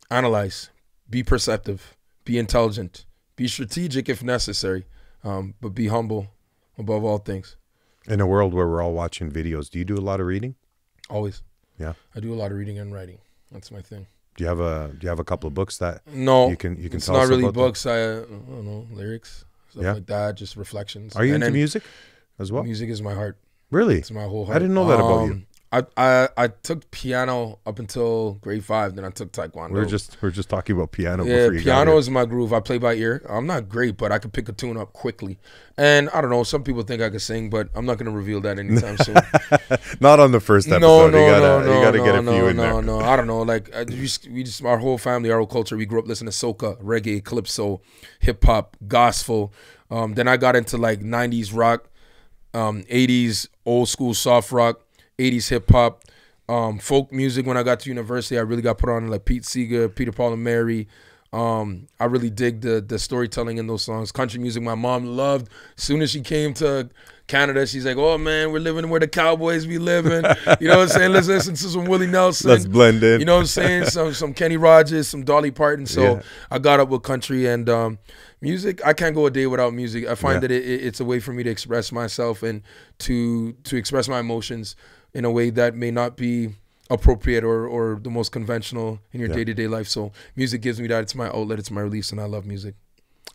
analyze, be perceptive, be intelligent, be strategic if necessary, but be humble above all things. In a world where we're all watching videos, do you do a lot of reading? Always. Yeah. I do a lot of reading and writing. That's my thing. Do you have a couple of books that you can it's tell us about? Not really books. I don't know, lyrics, stuff like that, just reflections. Are you into music as well? Music is my heart. Really? It's my whole heart. I didn't know that about you. I took piano up until grade 5, then I took taekwondo. We're just talking about piano. Yeah, before you piano is my groove. I play by ear. I'm not great, but I can pick a tune up quickly. And I don't know, some people think I can sing, but I'm not going to reveal that anytime soon. Not on the first episode. You gotta get a few in there. No, I don't know. Like, we just our whole family, our whole culture, we grew up listening to soca, reggae, calypso, hip hop, gospel. Then I got into like 90s rock, 80s old school soft rock, 80s hip hop, folk music. When I got to university, I really got put on like Pete Seeger, Peter Paul and Mary. I really dig the storytelling in those songs. Country music, my mom loved. As soon as she came to Canada, she's like, "Oh man, we're living where the cowboys be living." You know what I'm saying? Let's listen to some Willie Nelson. Let's blend in. You know what I'm saying? Some Kenny Rogers, some Dolly Parton. So I got up with country and music. I can't go a day without music. I find that it's a way for me to express myself and to express my emotions in a way that may not be appropriate or the most conventional in your day-to-day life. So music gives me that. It's my outlet. It's my release, and I love music.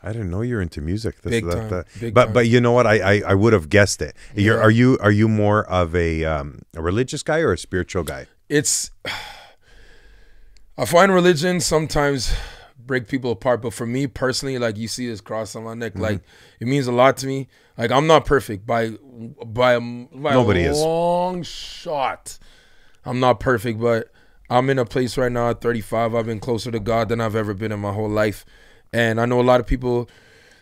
I didn't know you're into music. Big time. But you know what? I would have guessed it. Are you more of a religious guy or a spiritual guy? I find religion sometimes break people apart, but for me personally, like, you see this cross on my neck, like, it means a lot to me. Like, I'm not perfect by Nobody a is. long shot. I'm not perfect, but I'm in a place right now at 35. I've been closer to God than I've ever been in my whole life. And I know a lot of people,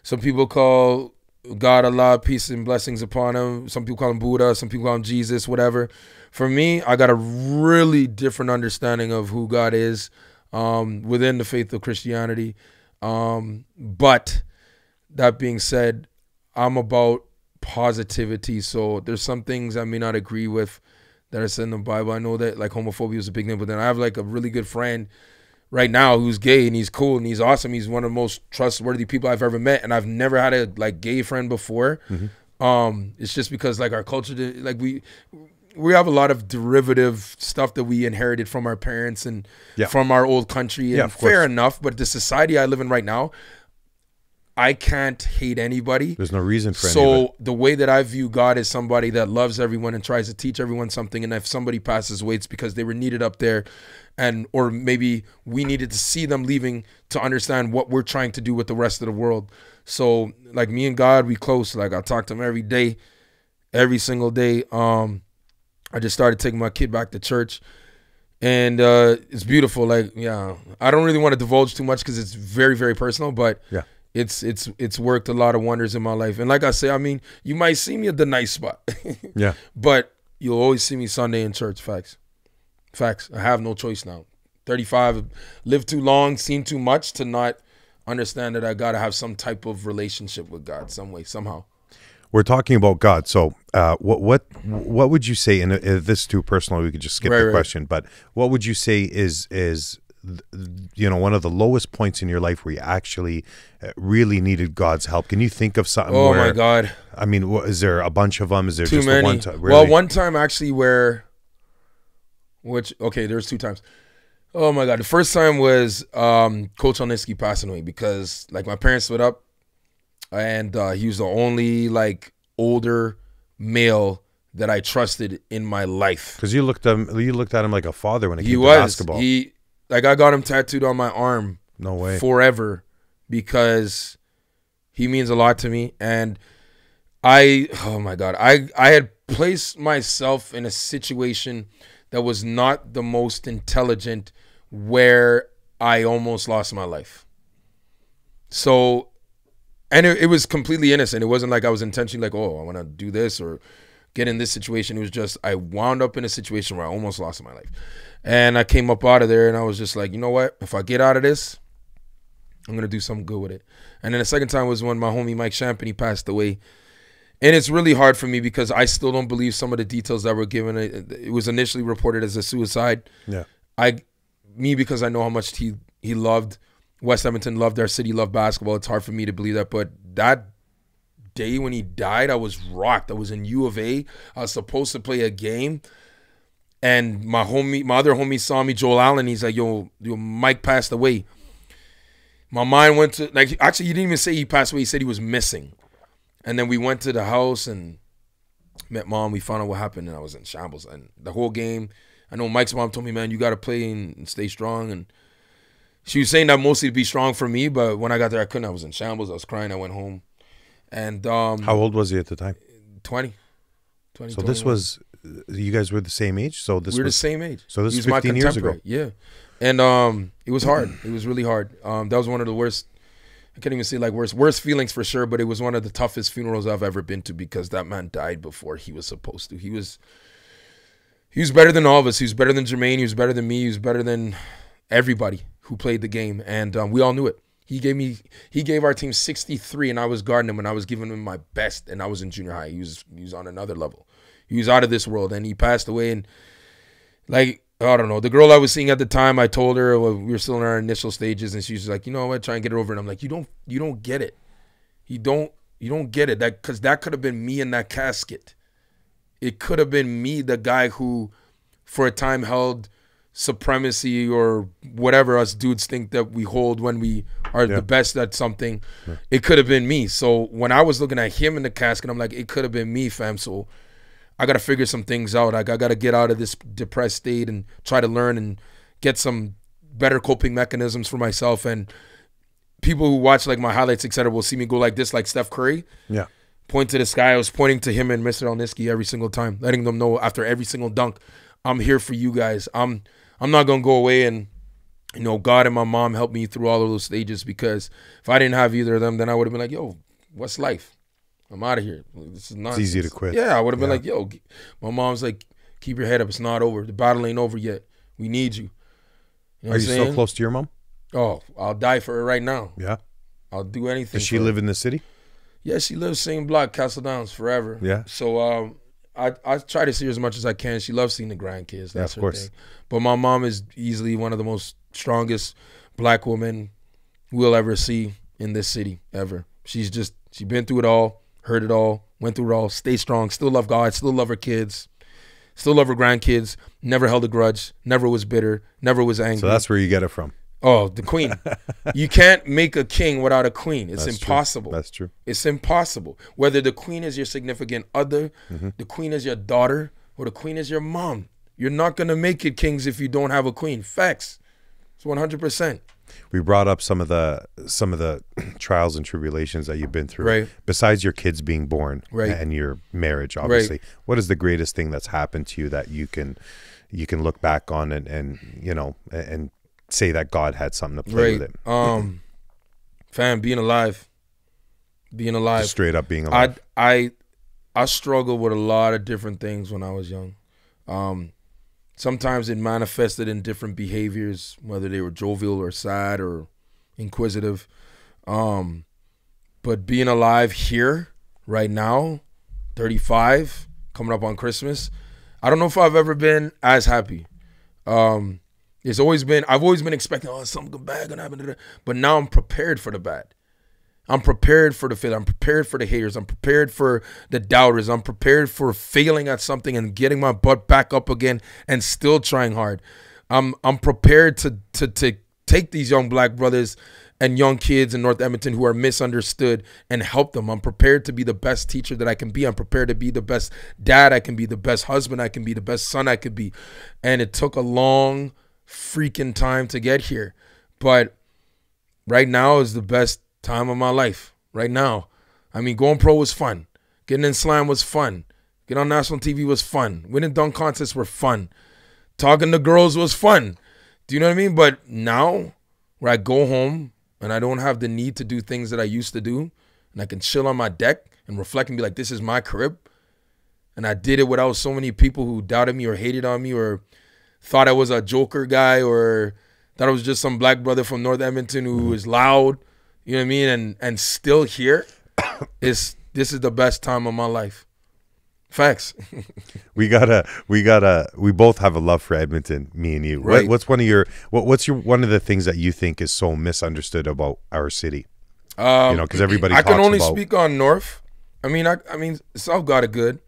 some people call God Allah, peace and blessings upon him. Some people call him Buddha. Some people call him Jesus, whatever. For me, I got a really different understanding of who God is within the faith of Christianity. But that being said, I'm about positivity. So there's some things I may not agree with that are said in the Bible. I know that like homophobia is a big thing, but then I have like a really good friend right now who's gay, and he's cool and he's awesome. He's one of the most trustworthy people I've ever met, and I've never had a like gay friend before. It's just because like our culture, like we have a lot of derivative stuff that we inherited from our parents and from our old country, and fair enough. But the society I live in right now, I can't hate anybody. There's no reason for so any of it. The way that I view God is somebody that loves everyone and tries to teach everyone something. And if somebody passes away, it's because they were needed up there, or maybe we needed to see them leaving to understand what we're trying to do with the rest of the world. So like me and God, we close. Like I talk to him every day, every single day. I just started taking my kid back to church, and it's beautiful. Like, I don't really want to divulge too much because it's very, very personal, but it's worked a lot of wonders in my life. And like I say, I mean, you might see me at the nice spot, but you'll always see me Sunday in church. Facts. Facts. I have no choice now. 35, lived too long, seen too much to not understand that I got to have some type of relationship with God some way, somehow. We're talking about God. So what would you say, and if this is too personal, we could just skip the question, but what would you say is one of the lowest points in your life where you actually really needed God's help? Can you think of something? Oh my God! I mean, is there a bunch of them? Is there too just many? one time? Really? Well, one time actually there's two times. Oh my God! The first time was Coach Olniski passing away because like my parents split up, and he was the only like older male that I trusted in my life. Because you looked at him like a father when it came to basketball. Like I got him tattooed on my arm. No way. Forever, because he means a lot to me. And oh my God, I had placed myself in a situation that was not the most intelligent, where I almost lost my life. So, and it was completely innocent. It wasn't like I was intentionally like, oh, I want to do this or get in this situation. It was just I wound up in a situation where I almost lost my life. And I came up out of there and I was just like, you know what? If I get out of this, I'm going to do something good with it. And then the second time was when my homie Mike Champagne passed away. And it's really hard for me because I still don't believe some of the details that were given. It was initially reported as a suicide. Yeah. Because I know how much he loved West Edmonton, loved our city, loved basketball. It's hard for me to believe that. But that day when he died, I was rocked. I was in U of A. I was supposed to play a game. And my other homie saw me, Joel Allen. He's like, yo, Mike passed away. My mind went to, like, actually, he didn't even say he passed away. He said he was missing. And then we went to the house and met Mom. We found out what happened, and I was in shambles. And the whole game, I know Mike's mom told me, man, you got to play and stay strong. And she was saying that mostly to be strong for me, but when I got there, I couldn't. I was in shambles. I was crying. I went home. And how old was he at the time? 20. So 21. This was, you guys were the same age? So this we were the same age. So this was 15 years ago. Yeah. And it was hard. It was really hard. That was one of the worst, I can't even say like worst feelings for sure, but it was one of the toughest funerals I've ever been to because that man died before he was supposed to. He was better than all of us. He was better than Jermaine. He was better than me. He was better than everybody who played the game. And we all knew it. He gave our team 63, and I was guarding him, and I was giving him my best, and I was in junior high. He was on another level. He was out of this world, and he passed away. And like, I don't know, the girl I was seeing at the time, I told her, well, we were still in our initial stages, and she was like, you know what, try and get it over. And I'm like, you don't get it. You don't get it. Because that could have been me in that casket. It could have been me, the guy who, for a time, held supremacy or whatever us dudes think that we hold when we are the best at something. Yeah. It could have been me. So when I was looking at him in the casket, I'm like, it could have been me, fam. So I got to figure some things out. Like, I got to get out of this depressed state and try to learn and get some better coping mechanisms for myself. And people who watch like my highlights, etc., will see me go like this, like Steph Curry. Yeah. Point to the sky. I was pointing to him and Mr. Olniski every single time, letting them know after every single dunk, I'm here for you guys. I'm not going to go away. And, you know, God and my mom helped me through all of those stages, because if I didn't have either of them, then I would have been like, yo, what's life? I'm out of here. This is nonsense. It's easy to quit. Yeah, I would have been like, yo, my mom's like, keep your head up. It's not over. The battle ain't over yet. We need you. You know Are you still close to your mom? Oh, I'll die for her right now. Yeah. I'll do anything. Does she live in the city? Yeah, she lives same block, Castle Downs, forever. Yeah. So I try to see her as much as I can. She loves seeing the grandkids. That's of course. Her thing. But my mom is easily one of the most strongest black women we'll ever see in this city, ever. She's been through it all, heard it all, went through it all, stay strong, still love God, still love her kids, still love her grandkids, never held a grudge, never was bitter, never was angry. So that's where you get it from. Oh, the queen. You can't make a king without a queen. It's That's impossible. True. That's true. It's impossible. Whether the queen is your significant other, the queen is your daughter, or the queen is your mom. You're not going to make it kings if you don't have a queen. Facts. It's 100%. We brought up some of the trials and tribulations that you've been through. Right. Besides your kids being born and your marriage, obviously. Right. What is the greatest thing that's happened to you that you can look back on and you know, and say that God had something to play with it? Fam, being alive. Just straight up being alive. I struggled with a lot of different things when I was young. Sometimes it manifested in different behaviors, whether they were jovial or sad or inquisitive. But being alive here right now, 35, coming up on Christmas, I don't know if I've ever been as happy. I've always been expecting, something bad gonna happen, but now I'm prepared for the bad. I'm prepared for the failure. I'm prepared for the haters. I'm prepared for the doubters. I'm prepared for failing at something and getting my butt back up again and still trying hard. I'm prepared to take these young black brothers and young kids in North Edmonton who are misunderstood and help them. I'm prepared to be the best teacher that I can be. I'm prepared to be the best dad I can be, the best husband I can be, the best son I could be. And it took a long freaking time to get here. But right now is the best time of my life. Right now. I mean, going pro was fun. Getting in slam was fun. Getting on national TV was fun. Winning dunk contests were fun. Talking to girls was fun. Do you know what I mean? But now, where I go home and I don't have the need to do things that I used to do, and I can chill on my deck and reflect and be like, this is my crib. And I did it without so many people who doubted me or hated on me or thought I was a joker guy or thought I was just some black brother from North Edmonton who is loud. You know what I mean? And still here, this is the best time of my life. Facts. we both have a love for Edmonton, me and you. Right. What's one of the things that you think is so misunderstood about our city? Because everybody I talks can only about... speak on North. I mean, South got it good.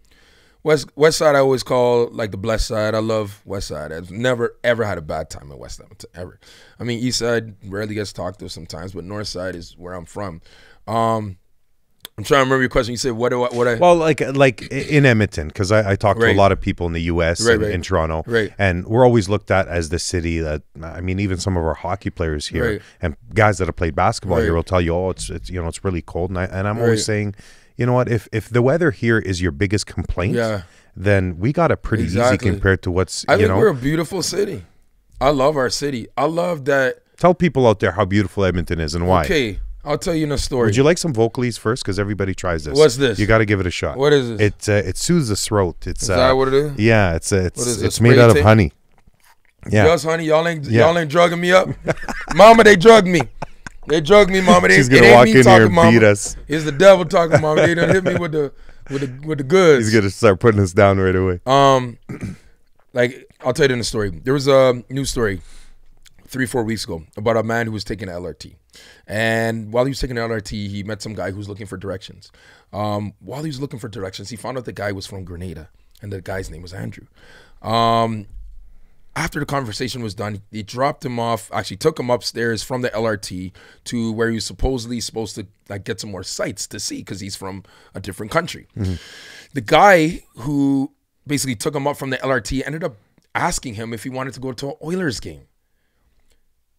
West Side I always call like the blessed side. I love West Side. I've never ever had a bad time in West Edmonton ever. I mean, East Side rarely gets talked to sometimes, but North Side is where I'm from. I'm trying to remember your question. You said what I well, like in Edmonton, because I talk to a lot of people in the U.S. in Toronto, and we're always looked at as the city that, I mean, even some of our hockey players here and guys that have played basketball here will tell you, it's really cold, and I'm always saying, you know what, if the weather here is your biggest complaint, then we got it pretty easy compared to what's, I think we're a beautiful city. I love our city. I love that. Tell people out there how beautiful Edmonton is and why. Okay, I'll tell you a story. Would you like some Vocalese first? Because everybody tries this. What's this? You got to give it a shot. What is this? It soothes the throat. Is that what it is? Yeah, it's made out of honey. Yeah. Yes, honey, y'all ain't drugging me up. Mama, they drugged me. They drugged me, Mama. She's gonna walk in here and beat us. It's the devil talking, Mama. They done hit me with the goods. He's gonna start putting us down right away. Like I'll tell you the story. There was a news story 3-4 weeks ago about a man who was taking an LRT, and while he was taking an LRT, he met some guy who was looking for directions. While he was looking for directions, he found out the guy was from Grenada, and the guy's name was Andrew. After the conversation was done, he dropped him off, actually took him upstairs from the LRT to where he was supposedly supposed to like get some more sights to see because he's from a different country. Mm-hmm. The guy who basically took him up from the LRT ended up asking him if he wanted to go to an Oilers game.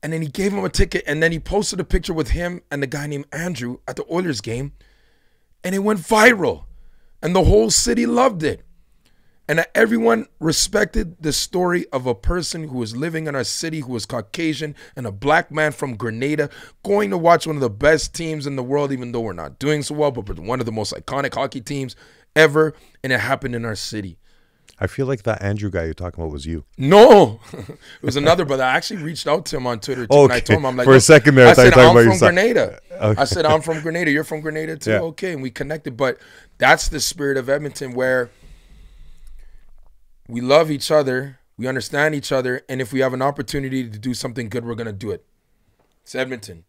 And then he gave him a ticket, and then he posted a picture with him and the guy named Andrew at the Oilers game, and it went viral. And the whole city loved it. And everyone respected the story of a person who was living in our city, who was Caucasian, and a black man from Grenada, going to watch one of the best teams in the world, even though we're not doing so well, but one of the most iconic hockey teams ever, and it happened in our city. I feel like that Andrew guy you're talking about was you. No, it was another brother. I actually reached out to him on Twitter too, and I told him, I'm like, for a second there, I said, I'm from Grenada. Okay. I said, I'm from Grenada. You're from Grenada too? Yeah. Okay, and we connected. But that's the spirit of Edmonton, where we love each other, we understand each other, and if we have an opportunity to do something good, we're going to do it. It's Edmonton.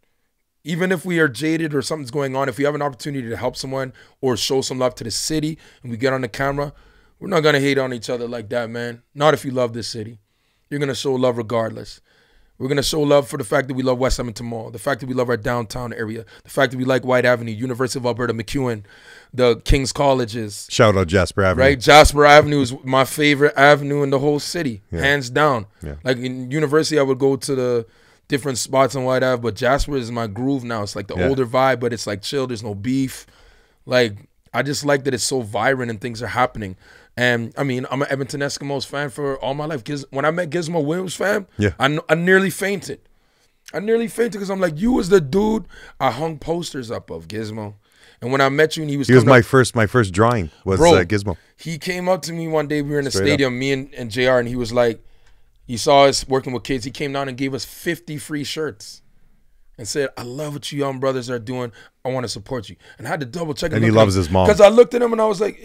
Even if we are jaded or something's going on, if we have an opportunity to help someone or show some love to the city and we get on the camera, we're not going to hate on each other like that, man. Not if you love this city. You're going to show love regardless. We're going to show love for the fact that we love West Edmonton Mall, the fact that we love our downtown area, the fact that we like White Avenue, University of Alberta, McEwen, the King's Colleges. Shout out Jasper Avenue. Right? Jasper Avenue is my favorite avenue in the whole city, hands down. Yeah. Like in university, I would go to the different spots on White Ave, but Jasper is my groove now. It's like the older vibe, but it's like chill. There's no beef. Like, I just like that it's so vibrant and things are happening. And I mean, I'm an Edmonton Eskimos fan for all my life. When I met Gizmo Williams, fam, I nearly fainted. I nearly fainted because I'm like, you was the dude I hung posters up of, Gizmo. And when I met you, and he was my first drawing was Gizmo. He came up to me one day. We were in the stadium, me and JR, and he was like, He saw us working with kids. He came down and gave us 50 free shirts and said, I love what you young brothers are doing. I want to support you. And I had to double check. And he loves his mom. Because I looked at him and I was like,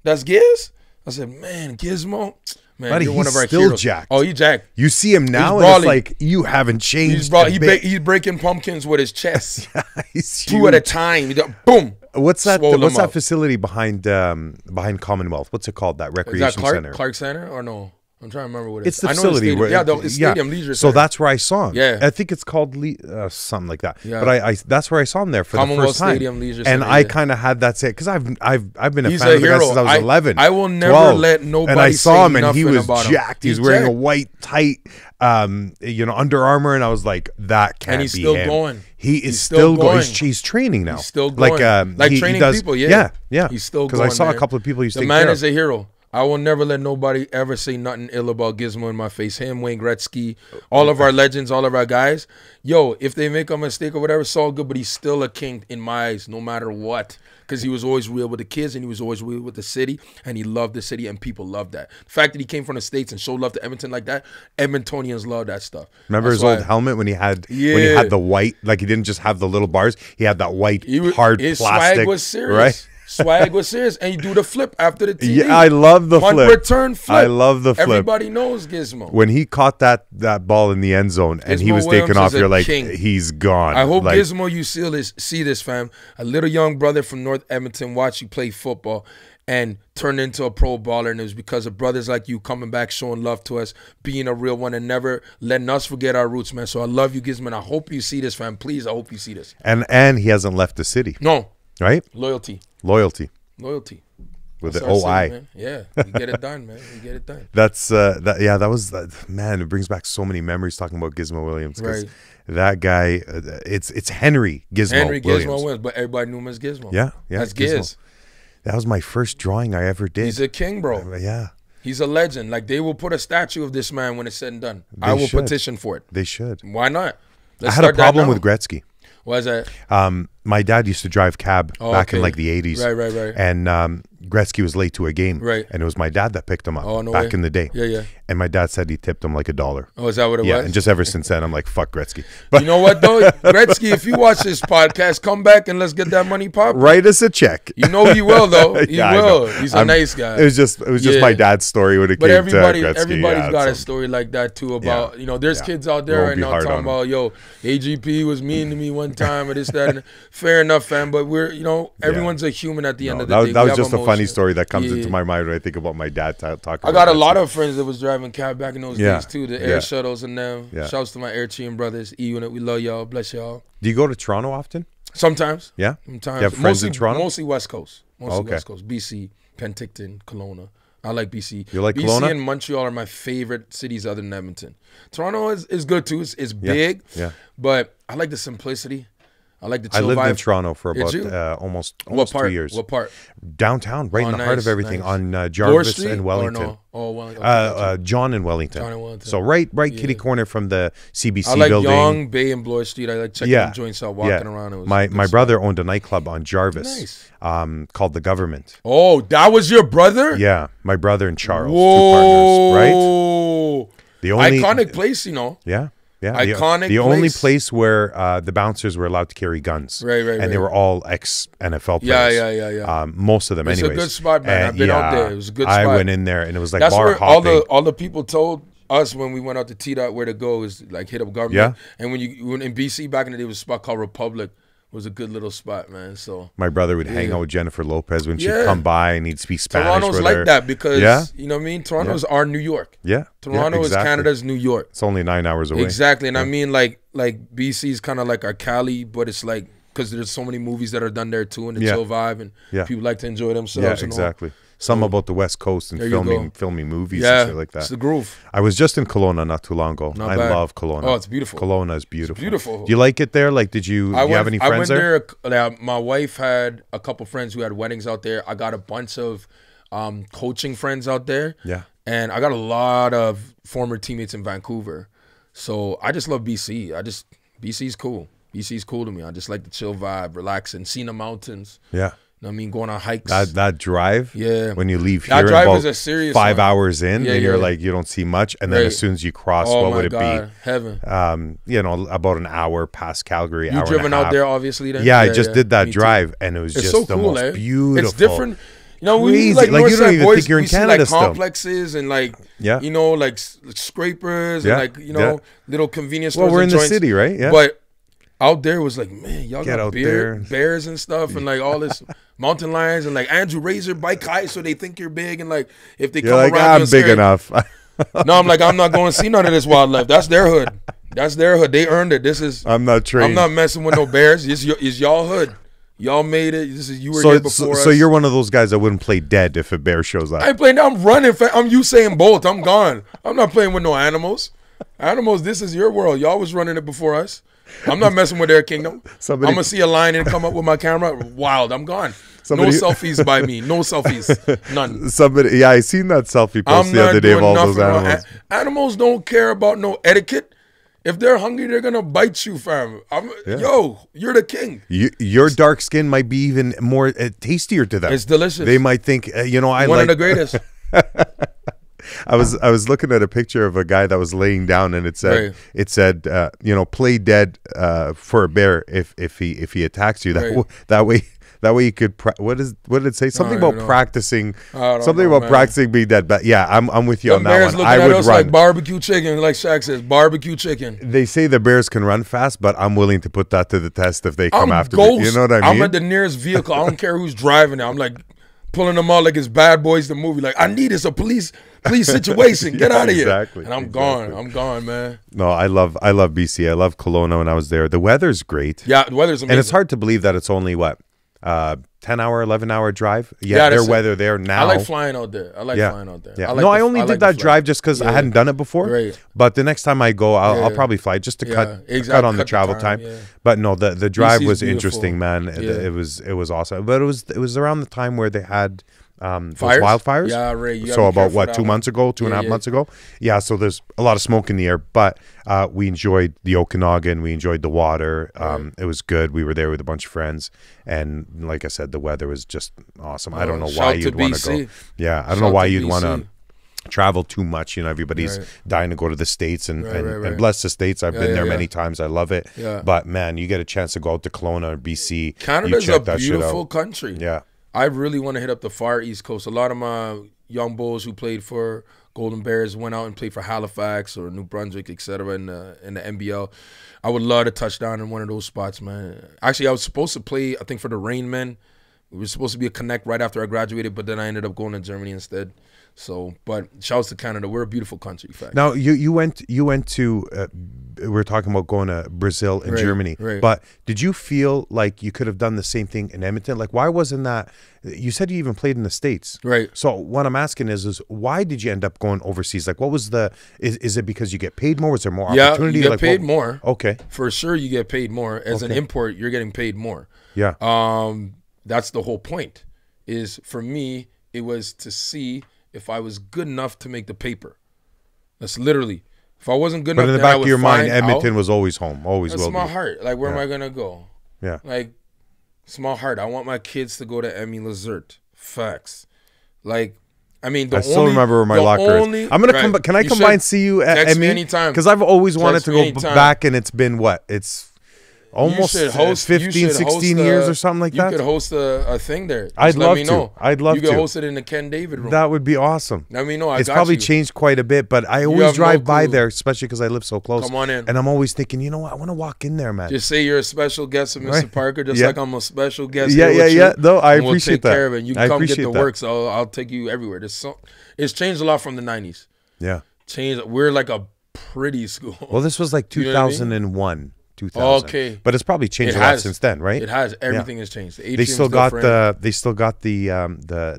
that's Giz? I said, man, Gizmo. Man, Buddy, you're one he's of our still heroes. jacked. Oh, he jacked. You see him now, and it's like you haven't changed. He's breaking pumpkins with his chest. He's 2 at a time. Boom. What's that? What's that facility behind Commonwealth? What's it called? That recreation center? Clark Center or no? I'm trying to remember what it is. It's the facility. The stadium leisure center. So that's where I saw him. Yeah, I think it's called something like that. Yeah. But I that's where I saw him there for the first time. Stadium leisure and center, I kind of had that say because I've been a He's fan of the guy hero. since I was 11. I will never 12. let nobody. And I saw him, and he was jacked. He's wearing a white tight, Under Armour, and I was like, that can't be him. And he's still going. He's still going. He's training now. He's still going. Like training people. Yeah. He's still going. Because I saw a couple of people used to take care of. The man is a hero. I will never let nobody ever say nothing ill about Gizmo in my face. Him, Wayne Gretzky, all of our legends, all of our guys. Yo, if they make a mistake or whatever, it's all good, but he's still a king in my eyes, no matter what. Because he was always real with the kids, and he was always real with the city, and he loved the city, and people loved that. The fact that he came from the States and showed love to Edmonton like that, Edmontonians love that stuff. Remember his old helmet when he had the white, like he didn't just have the little bars, he had that white hard his plastic. Swag was serious. Right? Swag was serious, and you do the flip after the TV. Yeah, I love the flip. Return flip. I love the flip. Everybody knows Gizmo. When he caught that ball in the end zone and he was taken off, you're like, king. He's gone. I hope Gizmo, you see this, fam. A little young brother from North Edmonton watched you play football and turned into a pro baller, and it was because of brothers like you coming back, showing love to us, being a real one, and never letting us forget our roots, man. So I love you, Gizmo, and I hope you see this, fam. Please, I hope you see this. And he hasn't left the city. No. Right? Loyalty. With that's the OI. City, yeah, you get it done, man. You get it done. That's that was man, it brings back so many memories talking about Gizmo Williams, because that guy, it's Henry Gizmo Williams, but everybody knew him as Gizmo. Yeah, that's Gizmo. Giz. That was my first drawing I ever did. He's a king, bro. Yeah, he's a legend. Like, they will put a statue of this man when it's said and done. I will petition for it. They should. Why not? I had a problem with Gretzky. Why is that? My dad used to drive cab back in like the 80s. Right. And Gretzky was late to a game. Right. And it was my dad that picked him up in the day. Yeah. And my dad said he tipped him like $1. Oh, is that what it was? Yeah, and just ever since then, I'm like, fuck Gretzky. But you know what, though? Gretzky, if you watch this podcast, come back and let's get that money popping. Write us a check. You know he will, though. He will. He's a nice guy. It was just my dad's story when it came to Gretzky. Everybody's got a story like that, too, about, there's kids out there right now talking about, AGP was mean to me one time or this, that, and fair enough, fam. But we're, everyone's a human at the end of the day. That was just a funny story that comes into my mind when I think about my dad talking. I got a lot of friends that was driving cab back in those days too. The air shuttles and them. Yeah. Shouts to my Air Team brothers, E-Unit. We love y'all. Bless y'all. Do you go to Toronto often? Sometimes. Yeah. Sometimes. You have friends in Toronto? Mostly West Coast. West Coast. BC, Penticton, Kelowna. I like BC. You like BC Kelowna? and Montreal are my favorite cities other than Edmonton. Toronto is good too. It's big. Yeah. But I like the simplicity. I like the chill vibe. I lived in vibe. Toronto for about almost 2 years. What part? Downtown, right in the heart of everything, on Bloor Jarvis Street and Wellington. No? Oh, Wellington. John and Wellington. John and Wellington. So right kitty corner from the CBC I like building. Yonge, Bay, and Bloor Street. I like checking the joints out, walking around. It was my brother owned a nightclub on Jarvis, called The Government. Oh, that was your brother? Yeah, my brother and Charles, Whoa. 2 partners, right? The only iconic place, Yeah. Yeah, iconic. The only place where the bouncers were allowed to carry guns, right, and they were all ex-NFL players. Yeah. Most of them, it's anyways. It's a good spot, man. I've been out there. It was a good spot. I went in there, and it was like that's bar where hopping. all the people told us when we went out to T-Dot where to go is like hit up Government. Yeah. And when in BC back in the day, was a spot called Republic. It was a good little spot, man. So my brother would hang out with Jennifer Lopez when she'd come by, and he'd speak Spanish. Toronto's with like her. that because you know what I mean. Toronto's our New York. Yeah. Toronto is Canada's New York. It's only 9 hours away. Exactly, and I mean like BC is kind of like our Cali, but it's like because there's so many movies that are done there too, and the chill vibe, and people like to enjoy themselves. Yeah, exactly. Some about the West Coast and filming movies and shit like that. It's the groove. I was just in Kelowna not too long ago. Not bad. Love Kelowna. Oh, it's beautiful. Kelowna is beautiful. It's beautiful. Do you like it there? Like, do you have any friends there? I went there. My wife had a couple friends who had weddings out there. I got a bunch of coaching friends out there. Yeah. And I got a lot of former teammates in Vancouver. So I just love BC. BC's cool. BC's cool to me. I just like the chill vibe, relaxing, seeing the mountains. Yeah. I mean, going on hikes. That drive, yeah. when you leave That here, drive about is a serious 5 one. hours in, Yeah, and you're yeah. like, you don't see much, and then Right. as soon as you cross, Oh what my would it God, heaven. be? You know, about an hour past Calgary. You hour driven and a out half. there, obviously. Then Yeah, I just did that Me too. drive, and it was It's just so the cool, most eh? beautiful. It's different. You know, we Crazy. like, Like, you don't Northside even boys, think you're in we see Canada like still. complexes and like, Yeah. you know, like scrapers Yeah, and like, you know, yeah. little convenience Well, stores. we're and in the joints. city, right? Yeah. But out there was like, man, y'all Get got out there. bears and stuff and like all this mountain lions and like Andrew Razor bike high so they think you're big and like if they You're come like, around I'm you're big scared. enough. No, I'm like, I'm not going to see none of this wildlife. That's their hood. That's their hood. They earned it. This is I'm not trained. I'm not messing with no bears. It's y'all hood. Y'all made it. This is you were so, here before so us. you're one of those guys that wouldn't play dead if a bear shows up. I ain't playing. I'm running. I'm Usain Bolt. I'm gone. I'm not playing with no animals. Animals, this is your world. Y'all was running it before us. I'm not messing with their kingdom. I'm gonna see a lion and come up with my camera. Wild. I'm gone. Somebody- No selfies by me. No selfies. None. Somebody, yeah, I seen that selfie post I'm the not other day of doing all nothing. those animals. Animals don't care about no etiquette. If they're hungry, they're gonna bite you, fam. Yo, you're the king. Your dark skin might be even more tastier to them. It's delicious. They might think, you know, I One like. of the greatest. I was looking at a picture of a guy that was laying down, and it said Right. you know, play dead for a bear if he attacks you. Right. That way you could what did it say? Something don't about know. practicing. I don't Something know, about man. practicing being dead. But yeah, I'm with you The on that bears one. looking I at would us run. like barbecue chicken, like Shaq says, barbecue chicken. They say the bears can run fast, but I'm willing to put that to the test if they come I'm after ghost. me. You know what I mean? I'm at the nearest vehicle. I don't care who's driving it. I'm like pulling them out like it's Bad Boys the movie. Like I need this a police situation. Get out of here. Exactly, And I'm exactly. gone. I'm gone, man. No, I love BC. I love Kelowna when I was there. The weather's great. Yeah, the weather's amazing. And it's hard to believe that it's only 10-hour, 11-hour drive. Yeah, their that's it. weather there now. I like flying out there. I like flying out there. Yeah. I like I only did that drive just because I hadn't done it before. Right. But the next time I go, I'll Yeah. probably fly just to cut exactly. on the Cut the travel time, time. yeah. But no, the drive BC's was beautiful. interesting, man. Yeah. It was awesome. But it was around the time where they had those Fires? wildfires. Yeah, right. You gotta So be about careful what, with 2 that months ago, two and a half months ago? Yeah, so there's a lot of smoke in the air, but we enjoyed the Okanagan, we enjoyed the water. It was good. We were there with a bunch of friends, and like I said, the weather was just awesome. I don't know why shout to you'd want to BC. go. Yeah, I don't Shout know why to you'd want BC. to travel too much. You know, everybody's Right. dying to go to the States, and Right. bless the States. I've been yeah, there yeah. many times. I love it. Yeah. But man, you get a chance to go out to Kelowna or BC. you Canada's check a that shit out. beautiful country. Yeah. I really want to hit up the far East Coast. A lot of my young bulls who played for Golden Bears went out and played for Halifax or New Brunswick, etc. in the NBL. I would love to touch down in one of those spots, man. Actually, I was supposed to play, I think, for the Rainmen. We were supposed to be a connect right after I graduated, but then I ended up going to Germany instead. So, but shouts to Canada. We're a beautiful country, in fact. Now you went to we were talking about going to Brazil and Right, Germany, right. but did you feel like you could have done the same thing in Edmonton? Like, why wasn't that? You said you even played in the States, Right. So what I'm asking is why did you end up going overseas? Like, what was the? Is it because you get paid more? Was there more Yeah, opportunity? you get like, paid what- more. Okay. For sure, you get paid more. As an Okay. import, you're getting paid more. Yeah. That's the whole point. Is for me, it was to see if I was good enough to make the paper. That's literally. If I wasn't good But enough, in the then I back of would your mind, find Edmonton out. was always home. Always That's will my be. heart. Like, where am Yeah. I gonna go? Yeah. Like, it's my heart. I want my kids to go to Emmy Lazert. Facts. Like, I mean, the I still only- remember where my the locker only- is. I'm gonna right. come. Can I You come by and should see you at text me Emmy? anytime. Because I've always wanted Text to me go anytime. back, and it's been what? It's almost You should host, 15, you should 16 host years a- or something like you that. could host a thing there. Just I'd let love me to. know. I'd love You could to. host it in the Ken David room. That would be awesome. Let me know. I It's got probably you. changed quite a bit, but I always have no drive by clue. there, especially because I live so close. Come on in. And I'm always thinking, you know what? I want to walk in there, man. Just say you're a special guest of Mr. Right. Parker, just Yeah. like I'm a special guest. Yeah, here yeah, with yeah. you, No, I and we'll appreciate take that. care of it. You I can come get appreciate the that. work, so I'll take you everywhere. It's changed a lot from the '90s. Yeah. Changed. We're like a pretty school. Well, this was like You know what I mean? 2001, 2000. Okay. But it's probably changed It a lot has. since then, right? It has. Everything has changed. The They atrium's still got different.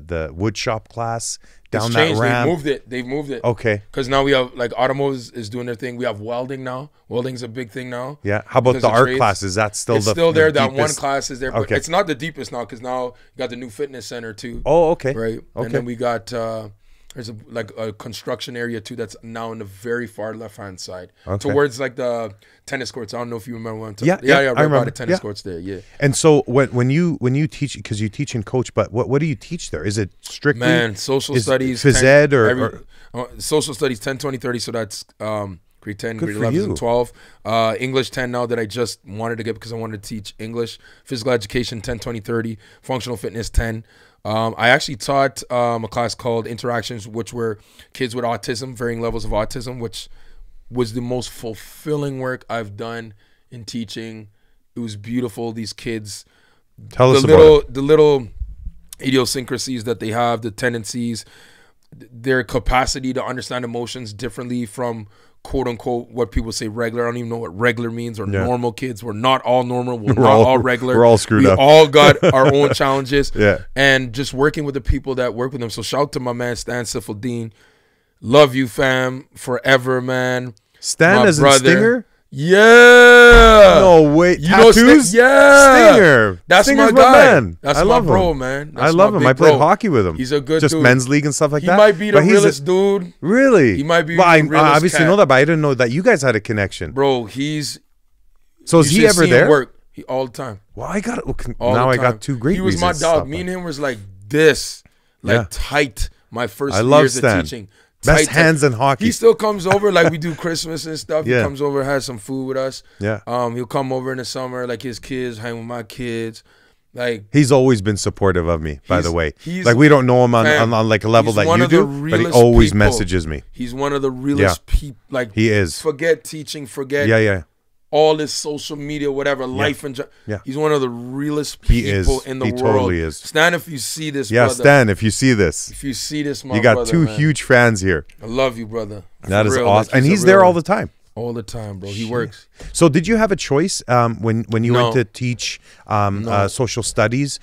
the wood shop class down It's that changed. ramp. They've moved it. Okay. Because now we have like automotives is doing their thing. We have welding now. Welding's a big thing now. Yeah. How about Because the of art trades. class? Is that still It's the still the there. That one deepest- class is there, but Okay. it's not the deepest now because now you got the new fitness center too. Oh, okay. Right. Okay. And then we got There's a construction area too that's now in the very far left hand side, Okay. towards like the tennis courts. I don't know if you remember when I'm Yeah, right I remember. by the tennis Yeah. courts there. Yeah, And so when you teach, because you teach and coach, but what do you teach there? Is it strictly man, social studies, phys ed or social studies 10, 20, 30. So that's grade 10, Good grade for 11, you. and 12. English 10 now that I just wanted to get because I wanted to teach English. Physical education 10, 20, 30. Functional fitness 10. I actually taught a class called Interactions, which were kids with autism, varying levels of autism, which was the most fulfilling work I've done in teaching. It was beautiful. These kids, tell us about it. the little idiosyncrasies that they have, the tendencies, their capacity to understand emotions differently from quote unquote what people say regular. I don't even know what regular means, or normal kids. We're not all normal. We're not all regular. We're all screwed up. We all got our own challenges. Yeah. And just working with the people that work with them. So shout out to my man Stan Siffeldeen. Love you, fam, forever, man. Stan My as in brother. Stinger? Yeah. No way. You know Tattoos? yeah. Stinger. That's Stinger's my guy. man. That's I my love bro, him. man. I That's love my him. I big played bro. hockey with him. He's a good just dude. men's league and stuff like He that. might be the But he's realest dude. Really? He might be Well, the I realest obviously cat. know that, but I didn't know that you guys had a connection. Bro, he's So is you he should ever see him there? work. He all the time. Well, I got All now. the I time. got two great. He was my reasons to dog. stop Me by. and him was like this, like Yeah. tight. My first I few love years Stan. of teaching. Best Tight. hands in hockey. He still comes over, like we do Christmas and stuff. Yeah. He comes over, has some food with us. Yeah. He'll come over in the summer, like his kids, hang with my kids. Like He's always been supportive of me, by the way. he's- Like we don't know him fam, on like a level he's that one you of the do, but he realest always people. messages me. he's one of the realest people. Like He is. forget teaching, forget Yeah, yeah. all this social media, whatever, life and Yeah. he's one of the realest He people is. in the He world. totally is. Stan, if you see this, Yeah, brother, Stan, if you see this, if you see this, my you got brother, two man, huge fans here. I love you, brother. That For is real, awesome. like, And a he's real there all one. the time. All the time, bro. He works. So did you have a choice when you No. went to teach No. social studies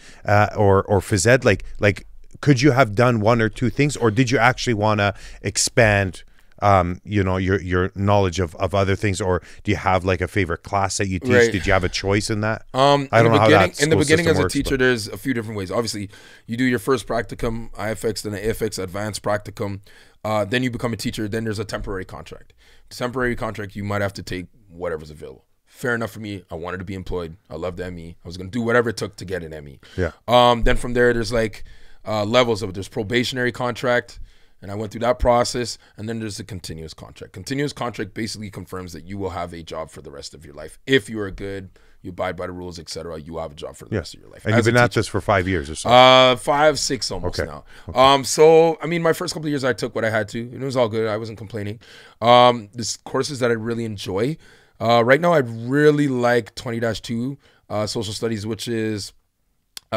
or phys ed? Like could you have done one or two things, or did you actually want to expand your knowledge of other things, or do you have like a favorite class that you teach? Right. Did you have a choice in that? I don't know how that in the school beginning system as a works, teacher, but- there's a few different ways. Obviously, you do your first practicum, IFX, then an AFX advanced practicum. Then you become a teacher. Then there's a temporary contract. Temporary contract, you might have to take whatever's available. Fair enough for me. I wanted to be employed. I loved ME. I was going to do whatever it took to get an ME. Yeah. Then from there, there's like levels of it. There's probationary contract, and I went through that process. And then there's a continuous contract. Continuous contract basically confirms that you will have a job for the rest of your life. If you are good, you abide by the rules, etc., you will have a job for the rest of your life. And you've As a been at teacher. this for 5 years or so. 5, 6 almost Okay. now. So I mean, my first couple of years I took what I had to, and it was all good. I wasn't complaining. This courses that I really enjoy. Right now, I really like 20-2 social studies, which is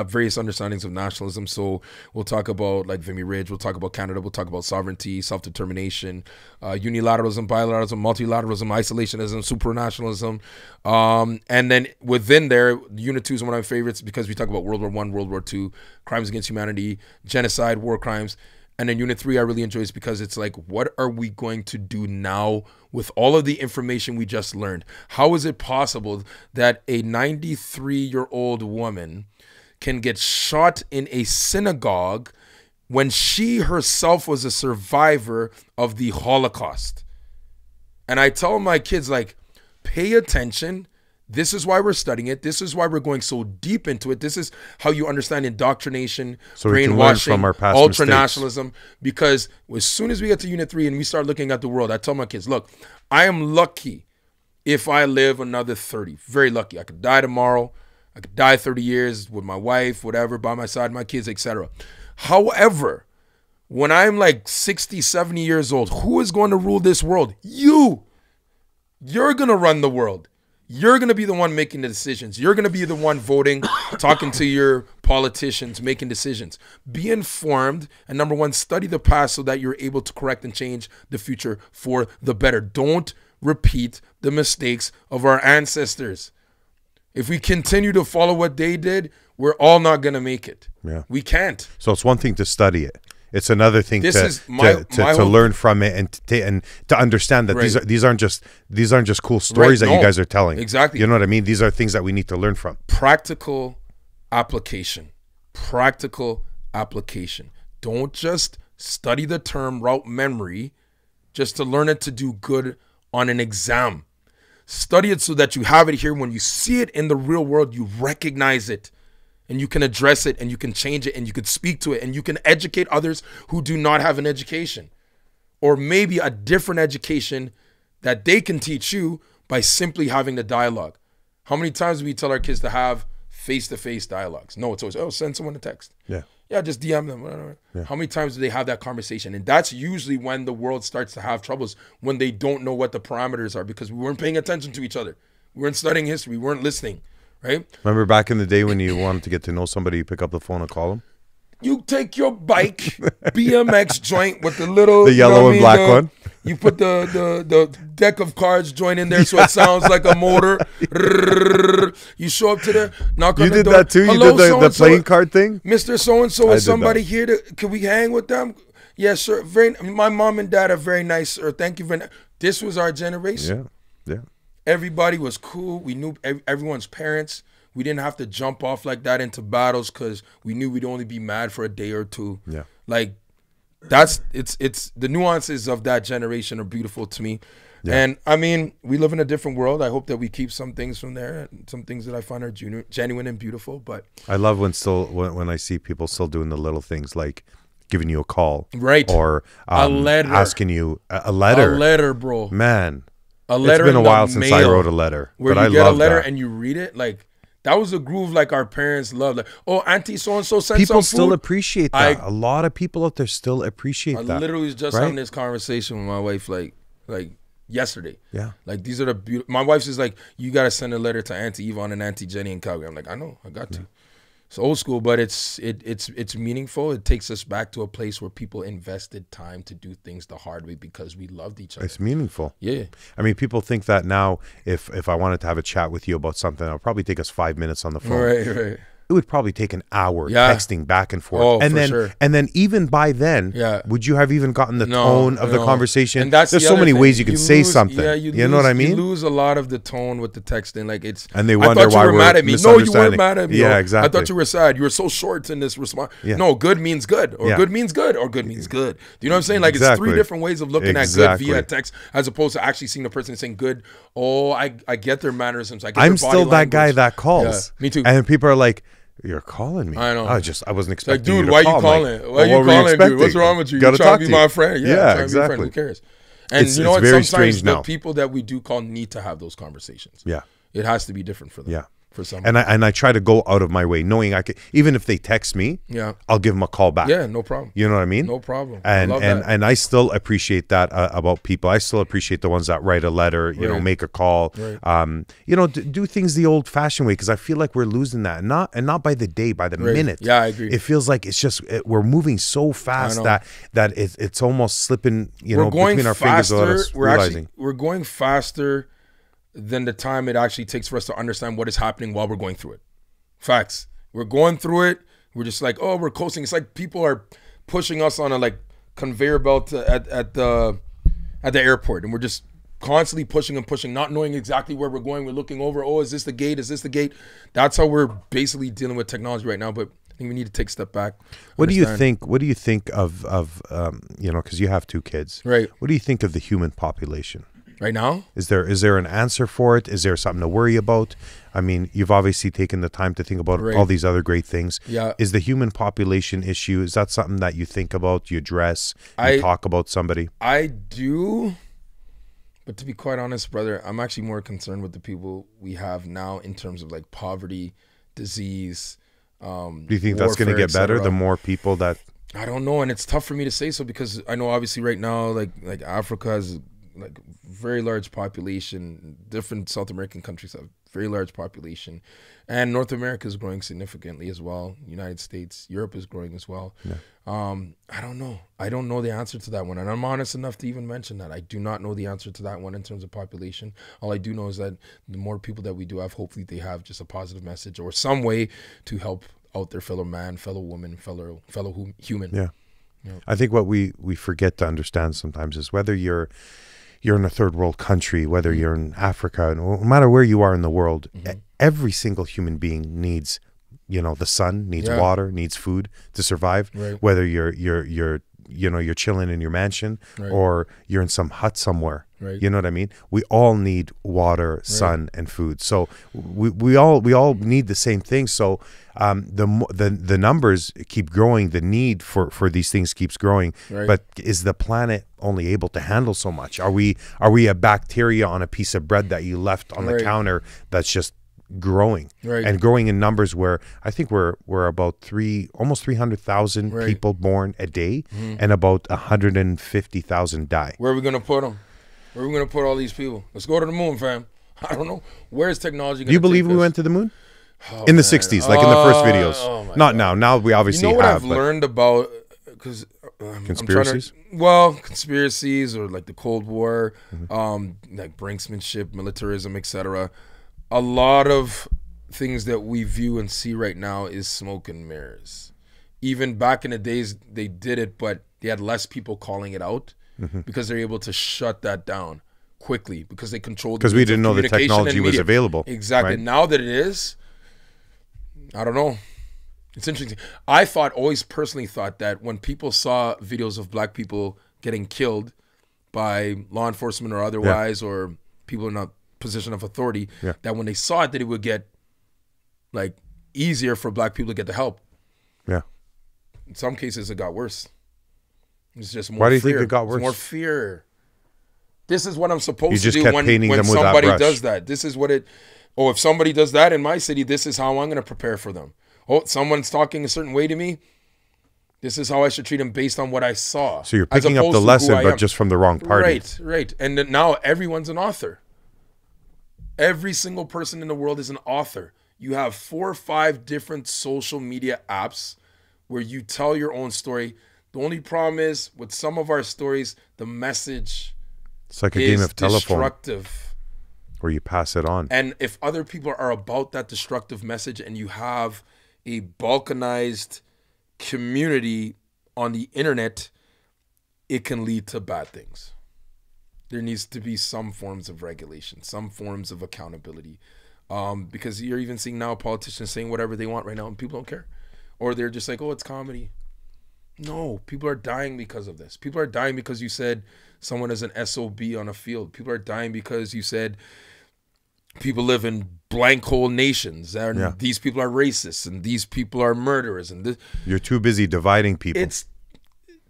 various understandings of nationalism. So we'll talk about like Vimy Ridge, we'll talk about Canada, we'll talk about sovereignty, self-determination, unilateralism, bilateralism, multilateralism, isolationism, supranationalism. And then within there, Unit 2 is one of my favorites because we talk about World War I, World War II, crimes against humanity, genocide, war crimes. And then Unit 3 I really enjoy is because it's like, what are we going to do now with all of the information we just learned? How is it possible that a 93-year-old woman can get shot in a synagogue when she herself was a survivor of the Holocaust? And I tell my kids, like, pay attention. This is why we're studying it. This is why we're going so deep into it. This is how you understand indoctrination, So we can learn brainwashing, from our past ultranationalism. Because as soon as we get to Unit 3 and we start looking at the world, I tell my kids, look, I am lucky if I live another 30. Very lucky. I could die tomorrow. I could die 30 years with my wife, whatever, by my side, my kids, etc. However, when I'm like 60, 70 years old, who is going to rule this world? You. You're going to run the world. You're going to be the one making the decisions. You're going to be the one voting, talking to your politicians, making decisions. Be informed, and number one, study the past so that you're able to correct and change the future for the better. Don't repeat the mistakes of our ancestors. If we continue to follow what they did, we're all not going to make it. Yeah. We can't. So it's one thing to study it. It's another thing This to is my whole- learn from it and to understand that Right. these aren't just cool stories Right, that you no. guys are telling. Exactly. You know what I mean? These are things that we need to learn from. Practical application. Practical application. Don't just study the term route memory just to learn it to do good on an exam. Study it so that you have it here. When you see it in the real world, you recognize it and you can address it and you can change it and you can speak to it and you can educate others who do not have an education or maybe a different education that they can teach you by simply having the dialogue. How many times do we tell our kids to have face-to-face dialogues? No, it's always, oh, send someone a text. Yeah, just DM them. Whatever. Yeah. How many times do they have that conversation? And that's usually when the world starts to have troubles, when they don't know what the parameters are because we weren't paying attention to each other. We weren't studying history. We weren't listening, right? Remember back in the day when you wanted to get to know somebody, you pick up the phone and call them? You take your bike, BMX joint with the little... The yellow and black one. You put the deck of cards joint in there so it sounds like a motor. You show up to the knock on the door. You did that too? Hello, you did the playing card thing? Mr. So-and-so, is somebody here? Can we hang with them? Yes, sir. My mom and dad are very nice, sir. Thank you very much. This was our generation. Yeah. Everybody was cool. We knew everyone's parents. We didn't have to jump off like that into battles because we knew we'd only be mad for a day or two. Yeah. Like, it's the nuances of that generation are beautiful to me. Yeah. And I mean, we live in a different world. I hope that we keep some things from there, some things that I find are genuine and beautiful. But I love when I see people still doing the little things like giving you a call, right? Or a letter, asking you a letter, bro. Man, a letter. It's been a while since I wrote a letter, where but you I get love a letter that. and you read it like. That was a groove like our parents loved. Like, oh, Auntie so-and-so sent people some food. Still appreciate that. A lot of people out there still appreciate that. I literally was just having this conversation with my wife like yesterday. Yeah. Like, these are the beautiful... My wife's just like, you got to send a letter to Auntie Yvonne and Auntie Jenny in Calgary. I'm like, I know. I got to. It's old school, but it's meaningful. It takes us back to a place where people invested time to do things the hard way because we loved each other. It's meaningful. Yeah. I mean, people think that now if I wanted to have a chat with you about something, it'll probably take us 5 minutes on the phone. Right. It would probably take an hour texting back and forth. And then even by then, would you have even gotten the tone of the conversation? And that's There's so many ways you can say something. Yeah, you know what I mean? You lose a lot of the tone with the texting. Like and they wonder why we're mad at me. No, you weren't mad at me. Yeah, exactly. I thought you were sad. You were so short in this response. Yeah. No, good means good, or good means good, or good means good. Do you know what I'm saying? Like, it's 3 different ways of looking at good via text, as opposed to actually seeing the person saying good. Oh, I get their mannerisms. I'm still that guy that calls. Yeah, me too. And people are like, you're calling me. I know. I wasn't expecting dude, you to why call. You calling? Like, why are you calling, dude? What's wrong with you? Gotta trying to be my friend. Yeah, exactly. Who cares? And you know what? Sometimes the people that we do call need to have those conversations. Yeah. It has to be different for them. Yeah. For some. And I try to go out of my way, knowing I could, even if they text me, I'll give them a call back. Yeah, no problem. You know what I mean? No problem. And I still appreciate that about people. I still appreciate the ones that write a letter, you know, make a call, you know, do things the old-fashioned way, because I feel like we're losing that, and not by the day, by the minute. Yeah, I agree. It feels like it's just we're moving so fast that it's almost slipping, you know, between our fingers without us realizing. We're going faster than the time it actually takes for us to understand what is happening while we're going through it. Facts. We're going through it. We're just like, oh, we're coasting. It's like people are pushing us on a like conveyor belt at the airport, and we're just constantly pushing and pushing, not knowing exactly where we're going. We're looking over. Oh, is this the gate? Is this the gate? That's how we're basically dealing with technology right now. But I think we need to take a step back. What do you think? What do you think of you know, because you have 2 kids, right? What do you think of the human population right now? Is there an answer for it? Is there something to worry about? I mean, you've obviously taken the time to think about all these other great things. Yeah. Is the human population issue, is that something that you think about, you address, you talk about somebody? I do. But to be quite honest, brother, I'm actually more concerned with the people we have now in terms of like poverty, disease. Do you think that's going to get better the more people that... I don't know. And it's tough for me to say so because I know obviously right now, like Africa has like very large population. Different South American countries have very large population, and North America is growing significantly as well. United States, Europe is growing as well. Yeah. I don't know. I don't know the answer to that one, and I'm honest enough to even mention that I do not know the answer to that one in terms of population. All I do know is that the more people that we do have, hopefully they have just a positive message or some way to help out their fellow man, fellow woman, fellow human. Yeah. I think what we forget to understand sometimes is whether you're in a third world country, whether you're in Africa, no matter where you are in the world, every single human being needs, you know, the sun, needs water, needs food to survive. Right. Whether you're you're chilling in your mansion, Right. or you're in some hut somewhere. Right. You know what I mean? We all need water, sun, and food. So we all need the same thing. So the numbers keep growing. The need for these things keeps growing. Right. But is the planet only able to handle so much? Are we a bacteria on a piece of bread that you left on the Right. counter that's just growing Right. and growing in numbers where I think we're about almost 300,000 Right. people born a day, and about 150,000 die. Where are we gonna put them? Where are we gonna put all these people? Let's go to the moon, fam. I don't know. Where's technology gonna Do you believe take we us? went to the moon? Oh, In the man. 60s, like in the first videos. Oh my Not God. now. Now we obviously You know what have. I've but learned about, because Conspiracies? conspiracies, or like the Cold War, Mm-hmm. like brinksmanship, militarism, etc. A lot of things that we view and see right now is smoke and mirrors. Even back in the days, they did it, but they had less people calling it out Mm-hmm. because they're able to shut that down quickly because they controlled. Because we didn't know the technology was available. Exactly. right? Now that it is, I don't know. It's interesting. Always personally thought that when people saw videos of black people getting killed by law enforcement or otherwise, or people in a position of authority, Yeah. that when they saw it, that it would get like easier for black people to get the help. Yeah. In some cases, it got worse. It's just more. Why do you fear. think it got It's worse? more fear. This is what I'm supposed You to just do kept when painting them with that somebody brush. does that. This is what it. Oh, if somebody does that in my city, this is how I'm going to prepare for them. Oh, someone's talking a certain way to me. This is how I should treat them based on what I saw. So you're as picking up opposed the to who lesson, I but am. just from the wrong party. Right, right. And then now everyone's an author. Every single person in the world is an author. You have 4 or 5 different social media apps where you tell your own story. The only problem is with some of our stories, the message It's like a is game of telephone destructive. where you pass it on. And if other people are about that destructive message and you have a balkanized community on the internet, it can lead to bad things. There needs to be some forms of regulation, some forms of accountability. Because you're even seeing now politicians saying whatever they want right now and people don't care. Or they're just like, oh, it's comedy. No, people are dying because of this. People are dying because you said someone is an SOB on a field. People are dying because you said people live in blank hole nations and these people are racist and these people are murderers. And this, You're too busy dividing people.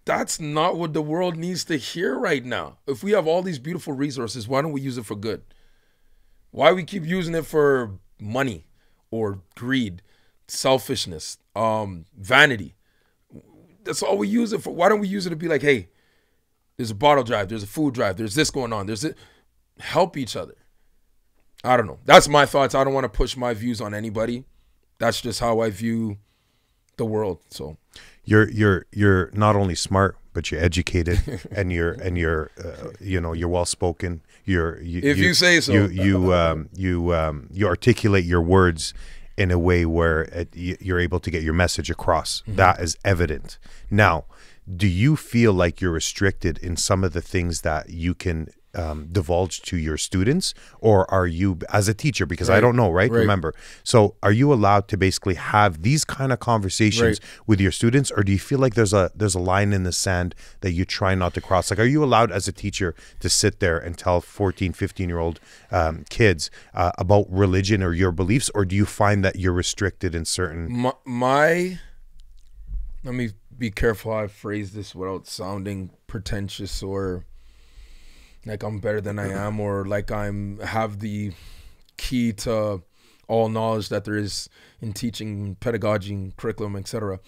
that's not what the world needs to hear right now. If we have all these beautiful resources, why don't we use it for good? Why we keep using it for money or greed, selfishness, vanity? That's all we use it for. Why don't we use it to be like, hey, there's a bottle drive, there's a food drive, there's this going on, there's it. Help each other. I don't know. That's my thoughts. I don't want to push my views on anybody. That's just how I view the world. So you're not only smart, but you're educated, and you're you're well spoken. You say so. You articulate your words in a way where you're able to get your message across. Mm-hmm. That is evident. Now, do you feel like you're restricted in some of the things that you can divulge to your students, or are you, as a teacher, because I don't know, right? Remember, so are you allowed to basically have these kind of conversations with your students, or do you feel like there's a line in the sand that you try not to cross? Like, are you allowed as a teacher to sit there and tell 14, 15-year-old kids about religion or your beliefs, or do you find that you're restricted in certain... Let me be careful how I phrase this without sounding pretentious or like I'm better than I am, or like have the key to all knowledge that there is in teaching, pedagogy, curriculum, etc.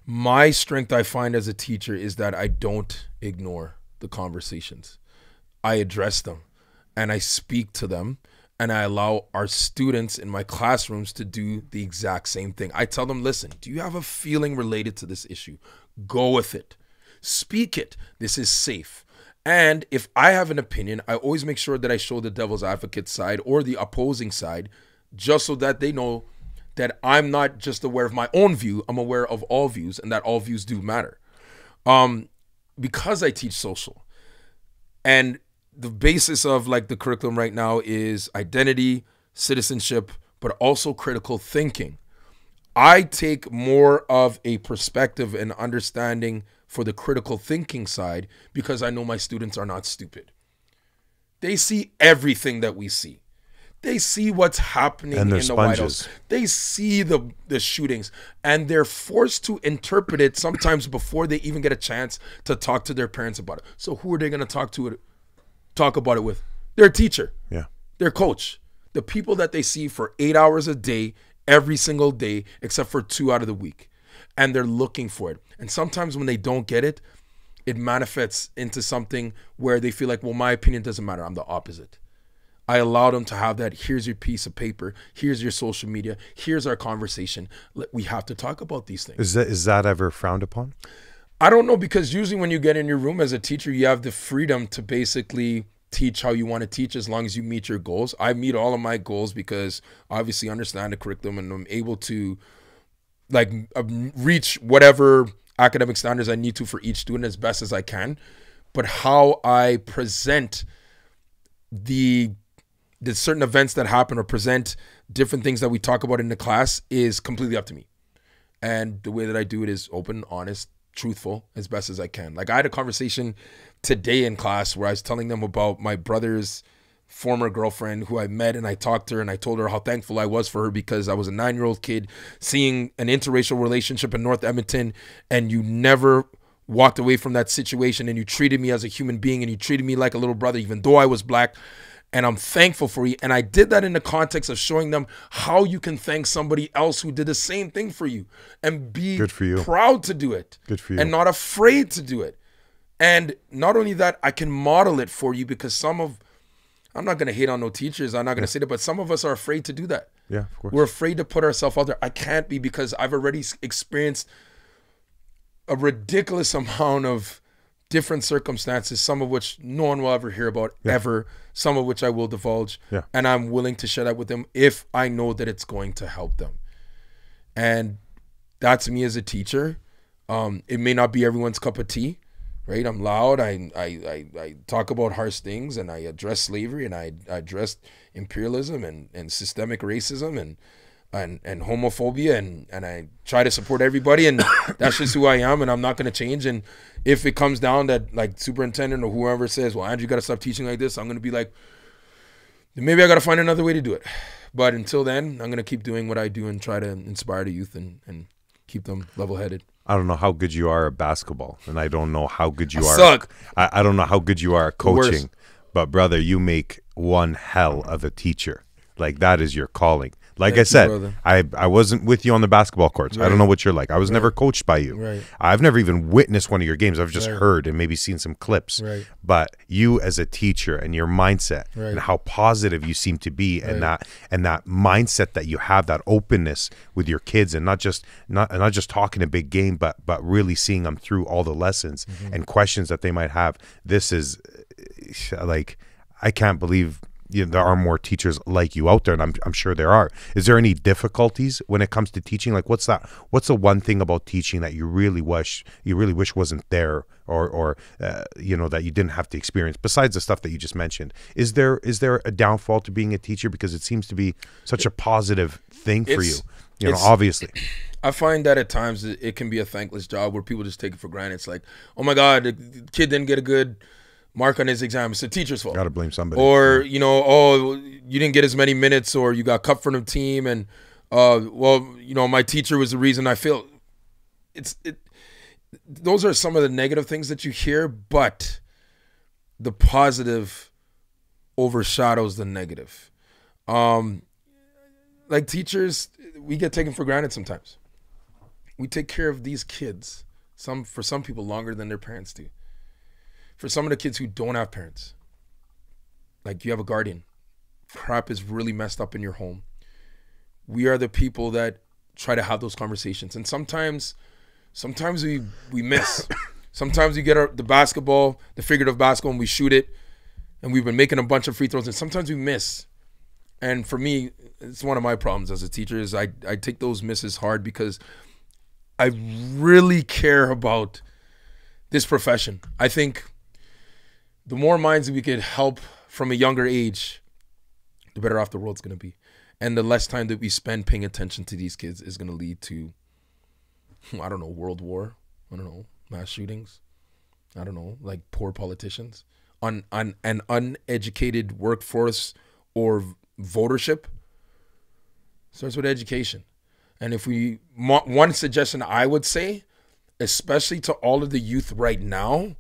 My strength, I find as a teacher, is that I don't ignore the conversations. I address them and I speak to them, and I allow our students in my classrooms to do the exact same thing. I tell them, listen, do you have a feeling related to this issue? Go with it. Speak it. This is safe. And if I have an opinion, I always make sure that I show the devil's advocate side or the opposing side, just so that they know that I'm not just aware of my own view, I'm aware of all views, and that all views do matter. Because I teach social, and the basis of like the curriculum right now is identity, citizenship, but also critical thinking. I take more of a perspective and understanding for the critical thinking side because I know my students are not stupid. They see everything that we see. They see what's happening in the White House. They see the shootings, and they're forced to interpret it sometimes before they even get a chance to talk to their parents about it. So who are they going to talk about it with? Their teacher, their coach, the people that they see for 8 hours a day, every single day, except for 2 out of the week. And they're looking for it. And sometimes when they don't get it, it manifests into something where they feel like, well, my opinion doesn't matter. I'm the opposite. I allow them to have that. Here's your piece of paper. Here's your social media. Here's our conversation. We have to talk about these things. Is that ever frowned upon? I don't know, because usually when you get in your room as a teacher, you have the freedom to basically teach how you want to teach as long as you meet your goals. I meet all of my goals because obviously I understand the curriculum and I'm able to reach whatever academic standards I need to for each student as best as I can. But how I present the certain events that happen or present different things that we talk about in the class is completely up to me. And the way that I do it is open, honest, truthful as best as I can. Like I had a conversation today in class where I was telling them about my brother's former girlfriend who I met, and I talked to her and I told her how thankful I was for her because I was a 9-year-old kid seeing an interracial relationship in North Edmonton, and you never walked away from that situation, and you treated me as a human being, and you treated me like a little brother even though I was black. And I'm thankful for you. And I did that in the context of showing them how you can thank somebody else who did the same thing for you and be Good for you. Proud to do it. Good for you. And not afraid to do it. And not only that, I can model it for you because I'm not going to hate on no teachers. I'm not going to say that, but some of us are afraid to do that. Yeah, of course. We're afraid to put ourselves out there. I can't be because I've already experienced a ridiculous amount of different circumstances, some of which no one will ever hear about ever, some of which I will divulge. And I'm willing to share that with them if I know that it's going to help them. And that's me as a teacher. It may not be everyone's cup of tea, right? I'm loud. I talk about harsh things, and I address slavery, and I address imperialism and systemic racism and homophobia, and I try to support everybody, and that's just who I am, and I'm not going to change. And if it comes down that like superintendent or whoever says, well, Andrew, you got to stop teaching like this, I'm going to be like, maybe I got to find another way to do it. But until then, I'm going to keep doing what I do and try to inspire the youth and keep them level-headed. I don't know how good you are at basketball, and I don't know how good you are. Suck. I don't know how good you are at coaching, but brother, you make one hell of a teacher. Like that is your calling. Like I said, I wasn't with you on the basketball courts. I don't know what you're like. I was never coached by you. I've never even witnessed one of your games. I've just heard and maybe seen some clips. But you as a teacher and your mindset and how positive you seem to be, and that mindset that you have, that openness with your kids, and not just talking a big game, but really seeing them through all the lessons and questions that they might have. This is like, I can't believe there are more teachers like you out there, and I'm sure there are. Is there any difficulties when it comes to teaching? Like, what's the one thing about teaching that you really wish wasn't there, or that you didn't have to experience, besides the stuff that you just mentioned? Is there a downfall to being a teacher, because it seems to be such a positive thing for you? Obviously. I find that at times it can be a thankless job where people just take it for granted. It's like, oh my God, the kid didn't get a good mark on his exam. It's the teacher's fault. Got to blame somebody. Or, oh, you didn't get as many minutes, or you got cut from the team, and, my teacher was the reason I failed. Those are some of the negative things that you hear, but the positive overshadows the negative. Like teachers, we get taken for granted sometimes. We take care of these kids, for some people longer than their parents do. For some of the kids who don't have parents, like you have a guardian, crap is really messed up in your home. We are the people that try to have those conversations. And sometimes we miss. Sometimes we get the figurative basketball, and we shoot it, and we've been making a bunch of free throws, and sometimes we miss. And for me, it's one of my problems as a teacher is I take those misses hard, because I really care about this profession. I think the more minds we could help from a younger age, the better off the world's going to be. And the less time that we spend paying attention to these kids is going to lead to, I don't know, world war. I don't know, mass shootings. I don't know, like poor politicians, on an uneducated workforce or votership. Starts with education. And if we, one suggestion I would say, especially to all of the youth right now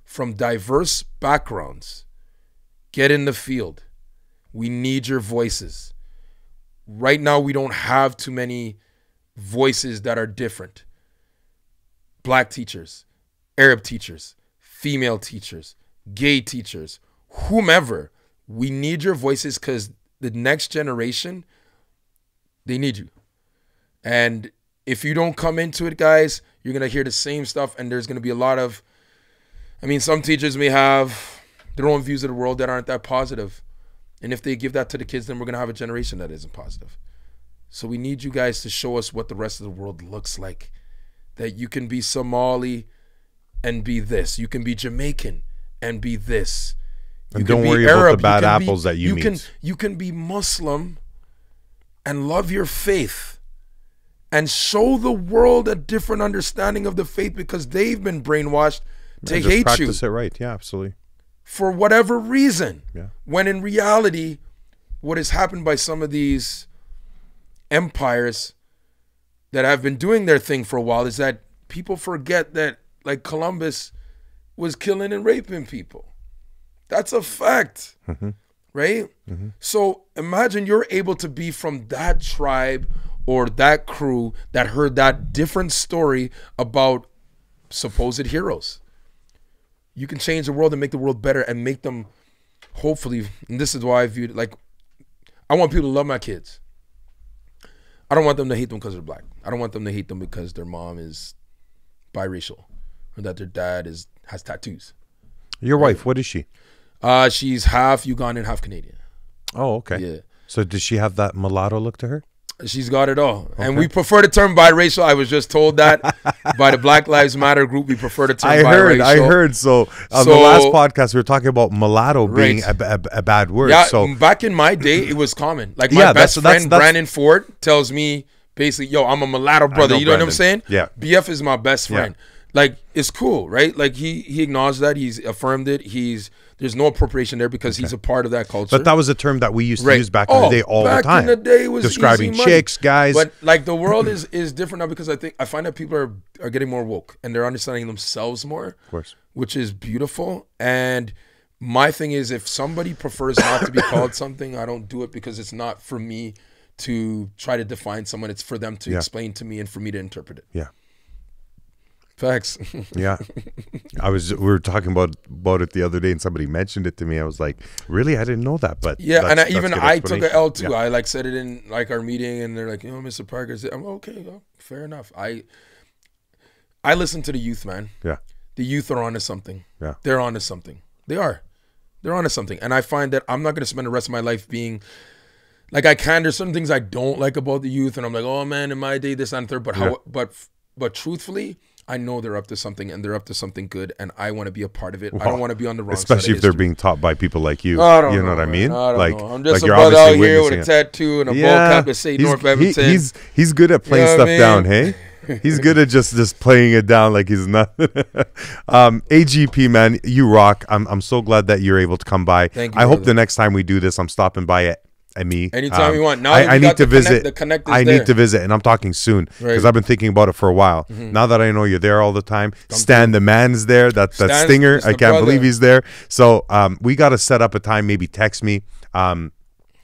from diverse backgrounds, get in the field. We need your voices. Right now, we don't have too many voices that are different. Black teachers, Arab teachers, female teachers, gay teachers, whomever. We need your voices because the next generation, they need you. And if you don't come into it, guys, you're going to hear the same stuff. And there's going to be a lot of, I mean, some teachers may have their own views of the world that aren't that positive. And if they give that to the kids, then we're going to have a generation that isn't positive. So we need you guys to show us what the rest of the world looks like. That you can be Somali and be this. You can be Jamaican and be this. And don't worry about the bad apples that you meet. You can be Muslim and love your faith and show the world a different understanding of the faith because they've been brainwashed to hate you. Practice it right. Yeah, absolutely. For whatever reason. Yeah. When in reality, what has happened by some of these empires that have been doing their thing for a while is that people forget that, like, Columbus was killing and raping people. That's a fact, right? So imagine you're able to be from that tribe or that crew that heard that different story about supposed heroes. You can change the world and make the world better and make them, hopefully, and this is why I viewed it, like, I want people to love my kids. I don't want them to hate them because they're black. I don't want them to hate them because their mom is biracial or that their dad has tattoos. Your wife, what is she? She's half Ugandan, half Canadian. Oh, okay. Yeah. So does she have that mulatto look to her? She's got it all. Okay. And we prefer the term biracial. I was just told that by the Black Lives Matter group. We prefer the term biracial. I heard. So on the last podcast, we were talking about mulatto being a bad word. Yeah, so back in my day, it was common. Like my best friend, Brandon Ford, tells me basically, yo, I'm a mulatto brother. You know what I'm saying? Yeah. BF is my best friend. Yeah. Like, it's cool, right? Like, he acknowledged that. He's affirmed it. There's no appropriation there because he's a part of that culture. But that was a term that we used to use back in the day all the time. Back in the day, it was describing chicks, guys. But like the world is different now because I find that people are getting more woke and they're understanding themselves more. Of course. Which is beautiful. And my thing is, if somebody prefers not to be called something, I don't do it because it's not for me to try to define someone. It's for them to explain to me and for me to interpret it. Yeah. Facts. Yeah. We were talking about it the other day and somebody mentioned it to me. I was like, really? I didn't know that. But yeah, and I took an L too. Yeah. I like said it in like our meeting and they're like, you know, Mr. Parker said, I'm okay, well, fair enough. I listen to the youth, man. Yeah. The youth are onto something. Yeah. They're onto something. They are. They're onto something. And I find that I'm not going to spend the rest of my life being like, there's certain things I don't like about the youth and I'm like, oh man, in my day, this and third, but truthfully, I know they're up to something and they're up to something good and I want to be a part of it. I don't want to be on the wrong side. Especially if they're being taught by people like you. You know what I mean? I don't know. I'm just a brother out here with a tattoo and a ball cap that say North Edmonton. He's good at playing stuff down, hey? He's good at just playing it down like he's nothing. AGP, man, you rock. I'm so glad that you're able to come by. Thank you, I hope the next time we do this, I'm stopping by it. Me. Anytime you want. Now I need to visit. I need to visit, and I'm talking soon because I've been thinking about it for a while. Now that I know you're there all the time, Stan the man's there. That Stinger, I can't believe he's there. So we got to set up a time. Maybe text me.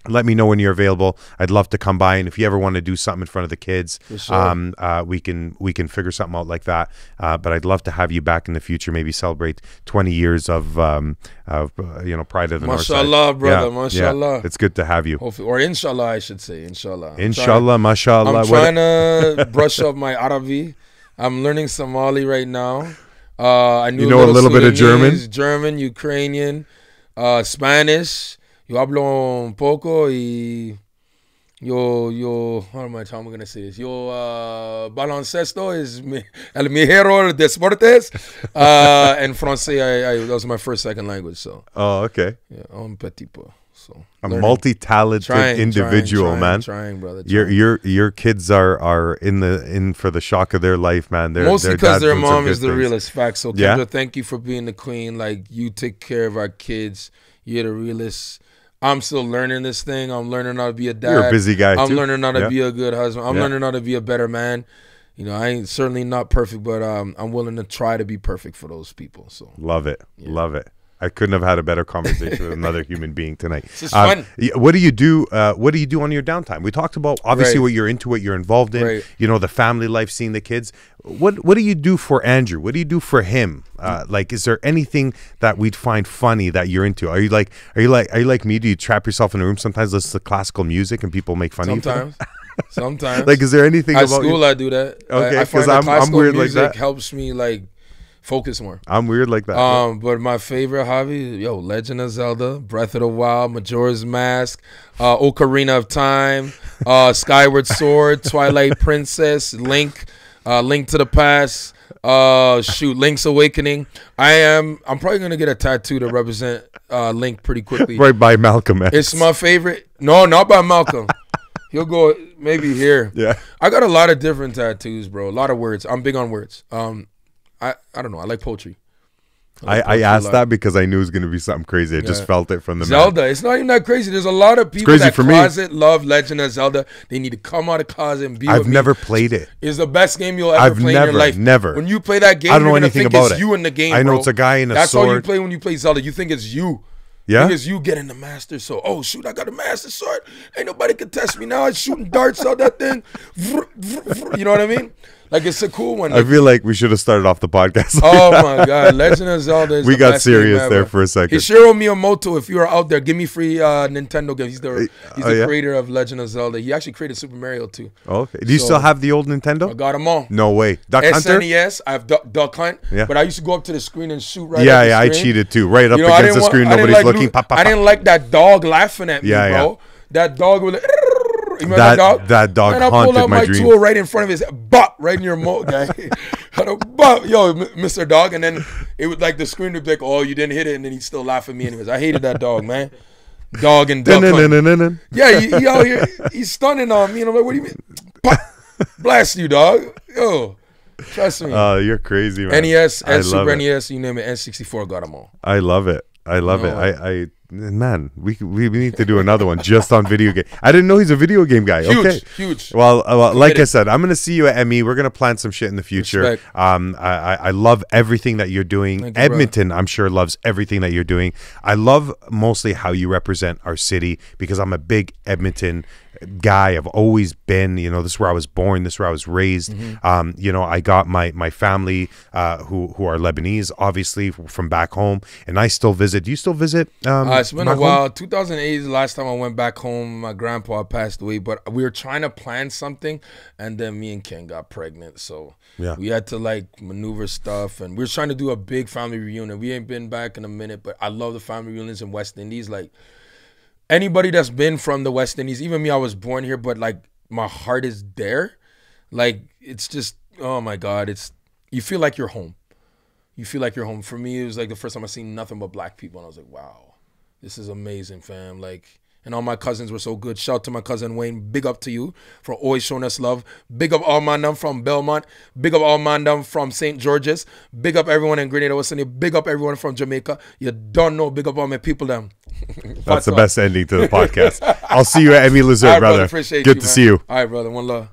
Let me know when you're available. I'd love to come by, and if you ever want to do something in front of the kids, sure. we can figure something out like that. But I'd love to have you back in the future. Maybe celebrate 20 years of Pride of the North Side. Mashallah, brother. Mashallah. Yeah. It's good to have you. Hopefully, or inshallah, I should say. Inshallah. Inshallah, mashallah. I'm trying to brush up my Arabi. I'm learning Somali right now. I know a little bit of German, Ukrainian, Spanish. Yo hablo un poco y how am I gonna say this? Baloncesto is el mejor deportes. And Francais, that was my first second language. So. Oh, okay. Yeah, un petit peu. So a multi-talented individual, man. Trying, brother. Your kids are in for the shock of their life, man. Mostly because their mom is the realest. Fact. So Kendra, thank you for being the queen. Like, you take care of our kids. You're the realest. I'm still learning this thing. I'm learning how to be a dad. You're a busy guy too. I'm learning how to be a good husband. I'm learning how to be a better man. You know, I ain't certainly not perfect, but I'm willing to try to be perfect for those people. So love it. I couldn't have had a better conversation with another human being tonight. This is fun. What do you do? What do you do on your downtime? We talked about obviously what you're into, what you're involved in. Right. You know, the family life, seeing the kids. What do you do for Andrew? What do you do for him? Like, is there anything that we'd find funny that you're into? Are you like me? Do you trap yourself in a room sometimes, listen to classical music, and people make fun of you? Sometimes. Like, is there anything at about school you? I do that. Okay, I find because I'm weird like that. Helps me like focus more. I'm weird like that. But my favorite hobby, Legend of Zelda, Breath of the Wild, Majora's Mask, Ocarina of Time, Skyward Sword, Twilight Princess, Link to the Past, Link's Awakening. I'm probably gonna get a tattoo to represent Link pretty quickly. Right by Malcolm X. It's my favorite. No, not by Malcolm. He'll go maybe here. Yeah. I got a lot of different tattoos, bro. A lot of words. I'm big on words. I don't know. I like poetry. I asked that because I knew it was going to be something crazy. I just felt it from the Zelda. man. It's not even that crazy. There's a lot of people that closet love Legend of Zelda. They need to come out of closet and be with me. I've never played it. It's the best game you'll ever play in your life. Never. When you play that game, I don't know you're anything think about it's it. you in the game, I know bro. it's a guy in a That's sword. all you play when you play Zelda. You think it's you. Yeah? Because you getting the master sword. Oh, shoot, I got a master sword. Ain't nobody can test me now. I'm shooting darts out that thing. You know what I mean? Like, it's a cool one. I feel like we should have started off the podcast. Oh my God, Legend of Zelda is we the got best serious game there ever. for a second. Hishiro Miyamoto, if you are out there, give me free Nintendo games. He's the creator of Legend of Zelda. He actually created Super Mario too. Okay. Do you still have the old Nintendo? I got them all. No way. Duck Hunter? SNES. I have Duck Hunt. Yeah. But I used to go up to the screen and shoot right. Yeah, at the I screen. cheated too. Right up against the screen. Nobody's looking. I didn't like that dog laughing at me, bro. Yeah. That dog was like. That dog? That dog and I haunted pulled out my my dreams. tool right in front of his bop, right in your mouth, guy. Yo, Mr. Dog. And then it would like the screen would be like, oh, you didn't hit it. And then he'd still laugh at me anyways. I hated that dog, man. Dog and Duck Hunt. Yeah, he out here, he's stunning on me. And I'm like, what do you mean? Pop. Blast you, dog. Yo, trust me. Oh, you're crazy, man. NES, and Super NES, you name it, N64, got them all. I love it. Man, we need to do another one just on video game. I didn't know he's a video game guy. Huge. Well, like I said, I'm gonna see you at ME. We're gonna plan some shit in the future. Respect. I love everything that you're doing. Thank you, Edmonton, I'm sure, loves everything that you're doing. I love mostly how you represent our city because I'm a big Edmonton guy. I've always been, this is where I was born, this is where I was raised. I got my family who are Lebanese, obviously from back home, and I still visit. Do you still visit? It's been a while. 2008 is the last time I went back home. My grandpa passed away, but we were trying to plan something, and then me and Ken got pregnant, so we had to like maneuver stuff, and we were trying to do a big family reunion. We ain't been back in a minute, but I love the family reunions in West Indies. Like, anybody that's been from the West Indies, even me, I was born here, but like my heart is there. Like, it's just, oh my God, you feel like you're home. You feel like you're home. For me, it was like the first time I seen nothing but black people, and I was like, wow, this is amazing, fam. Like, and all my cousins were so good. Shout out to my cousin Wayne. Big up to you for always showing us love. Big up all man from Belmont. Big up all man from St. George's. Big up everyone in Grenada, West Indies. Big up everyone from Jamaica. You don't know. Big up all my people, them. That's the best ending to the podcast. I'll see you at ME Lizard, right, brother. Appreciate Good you, to man. see you. All right, brother. One love.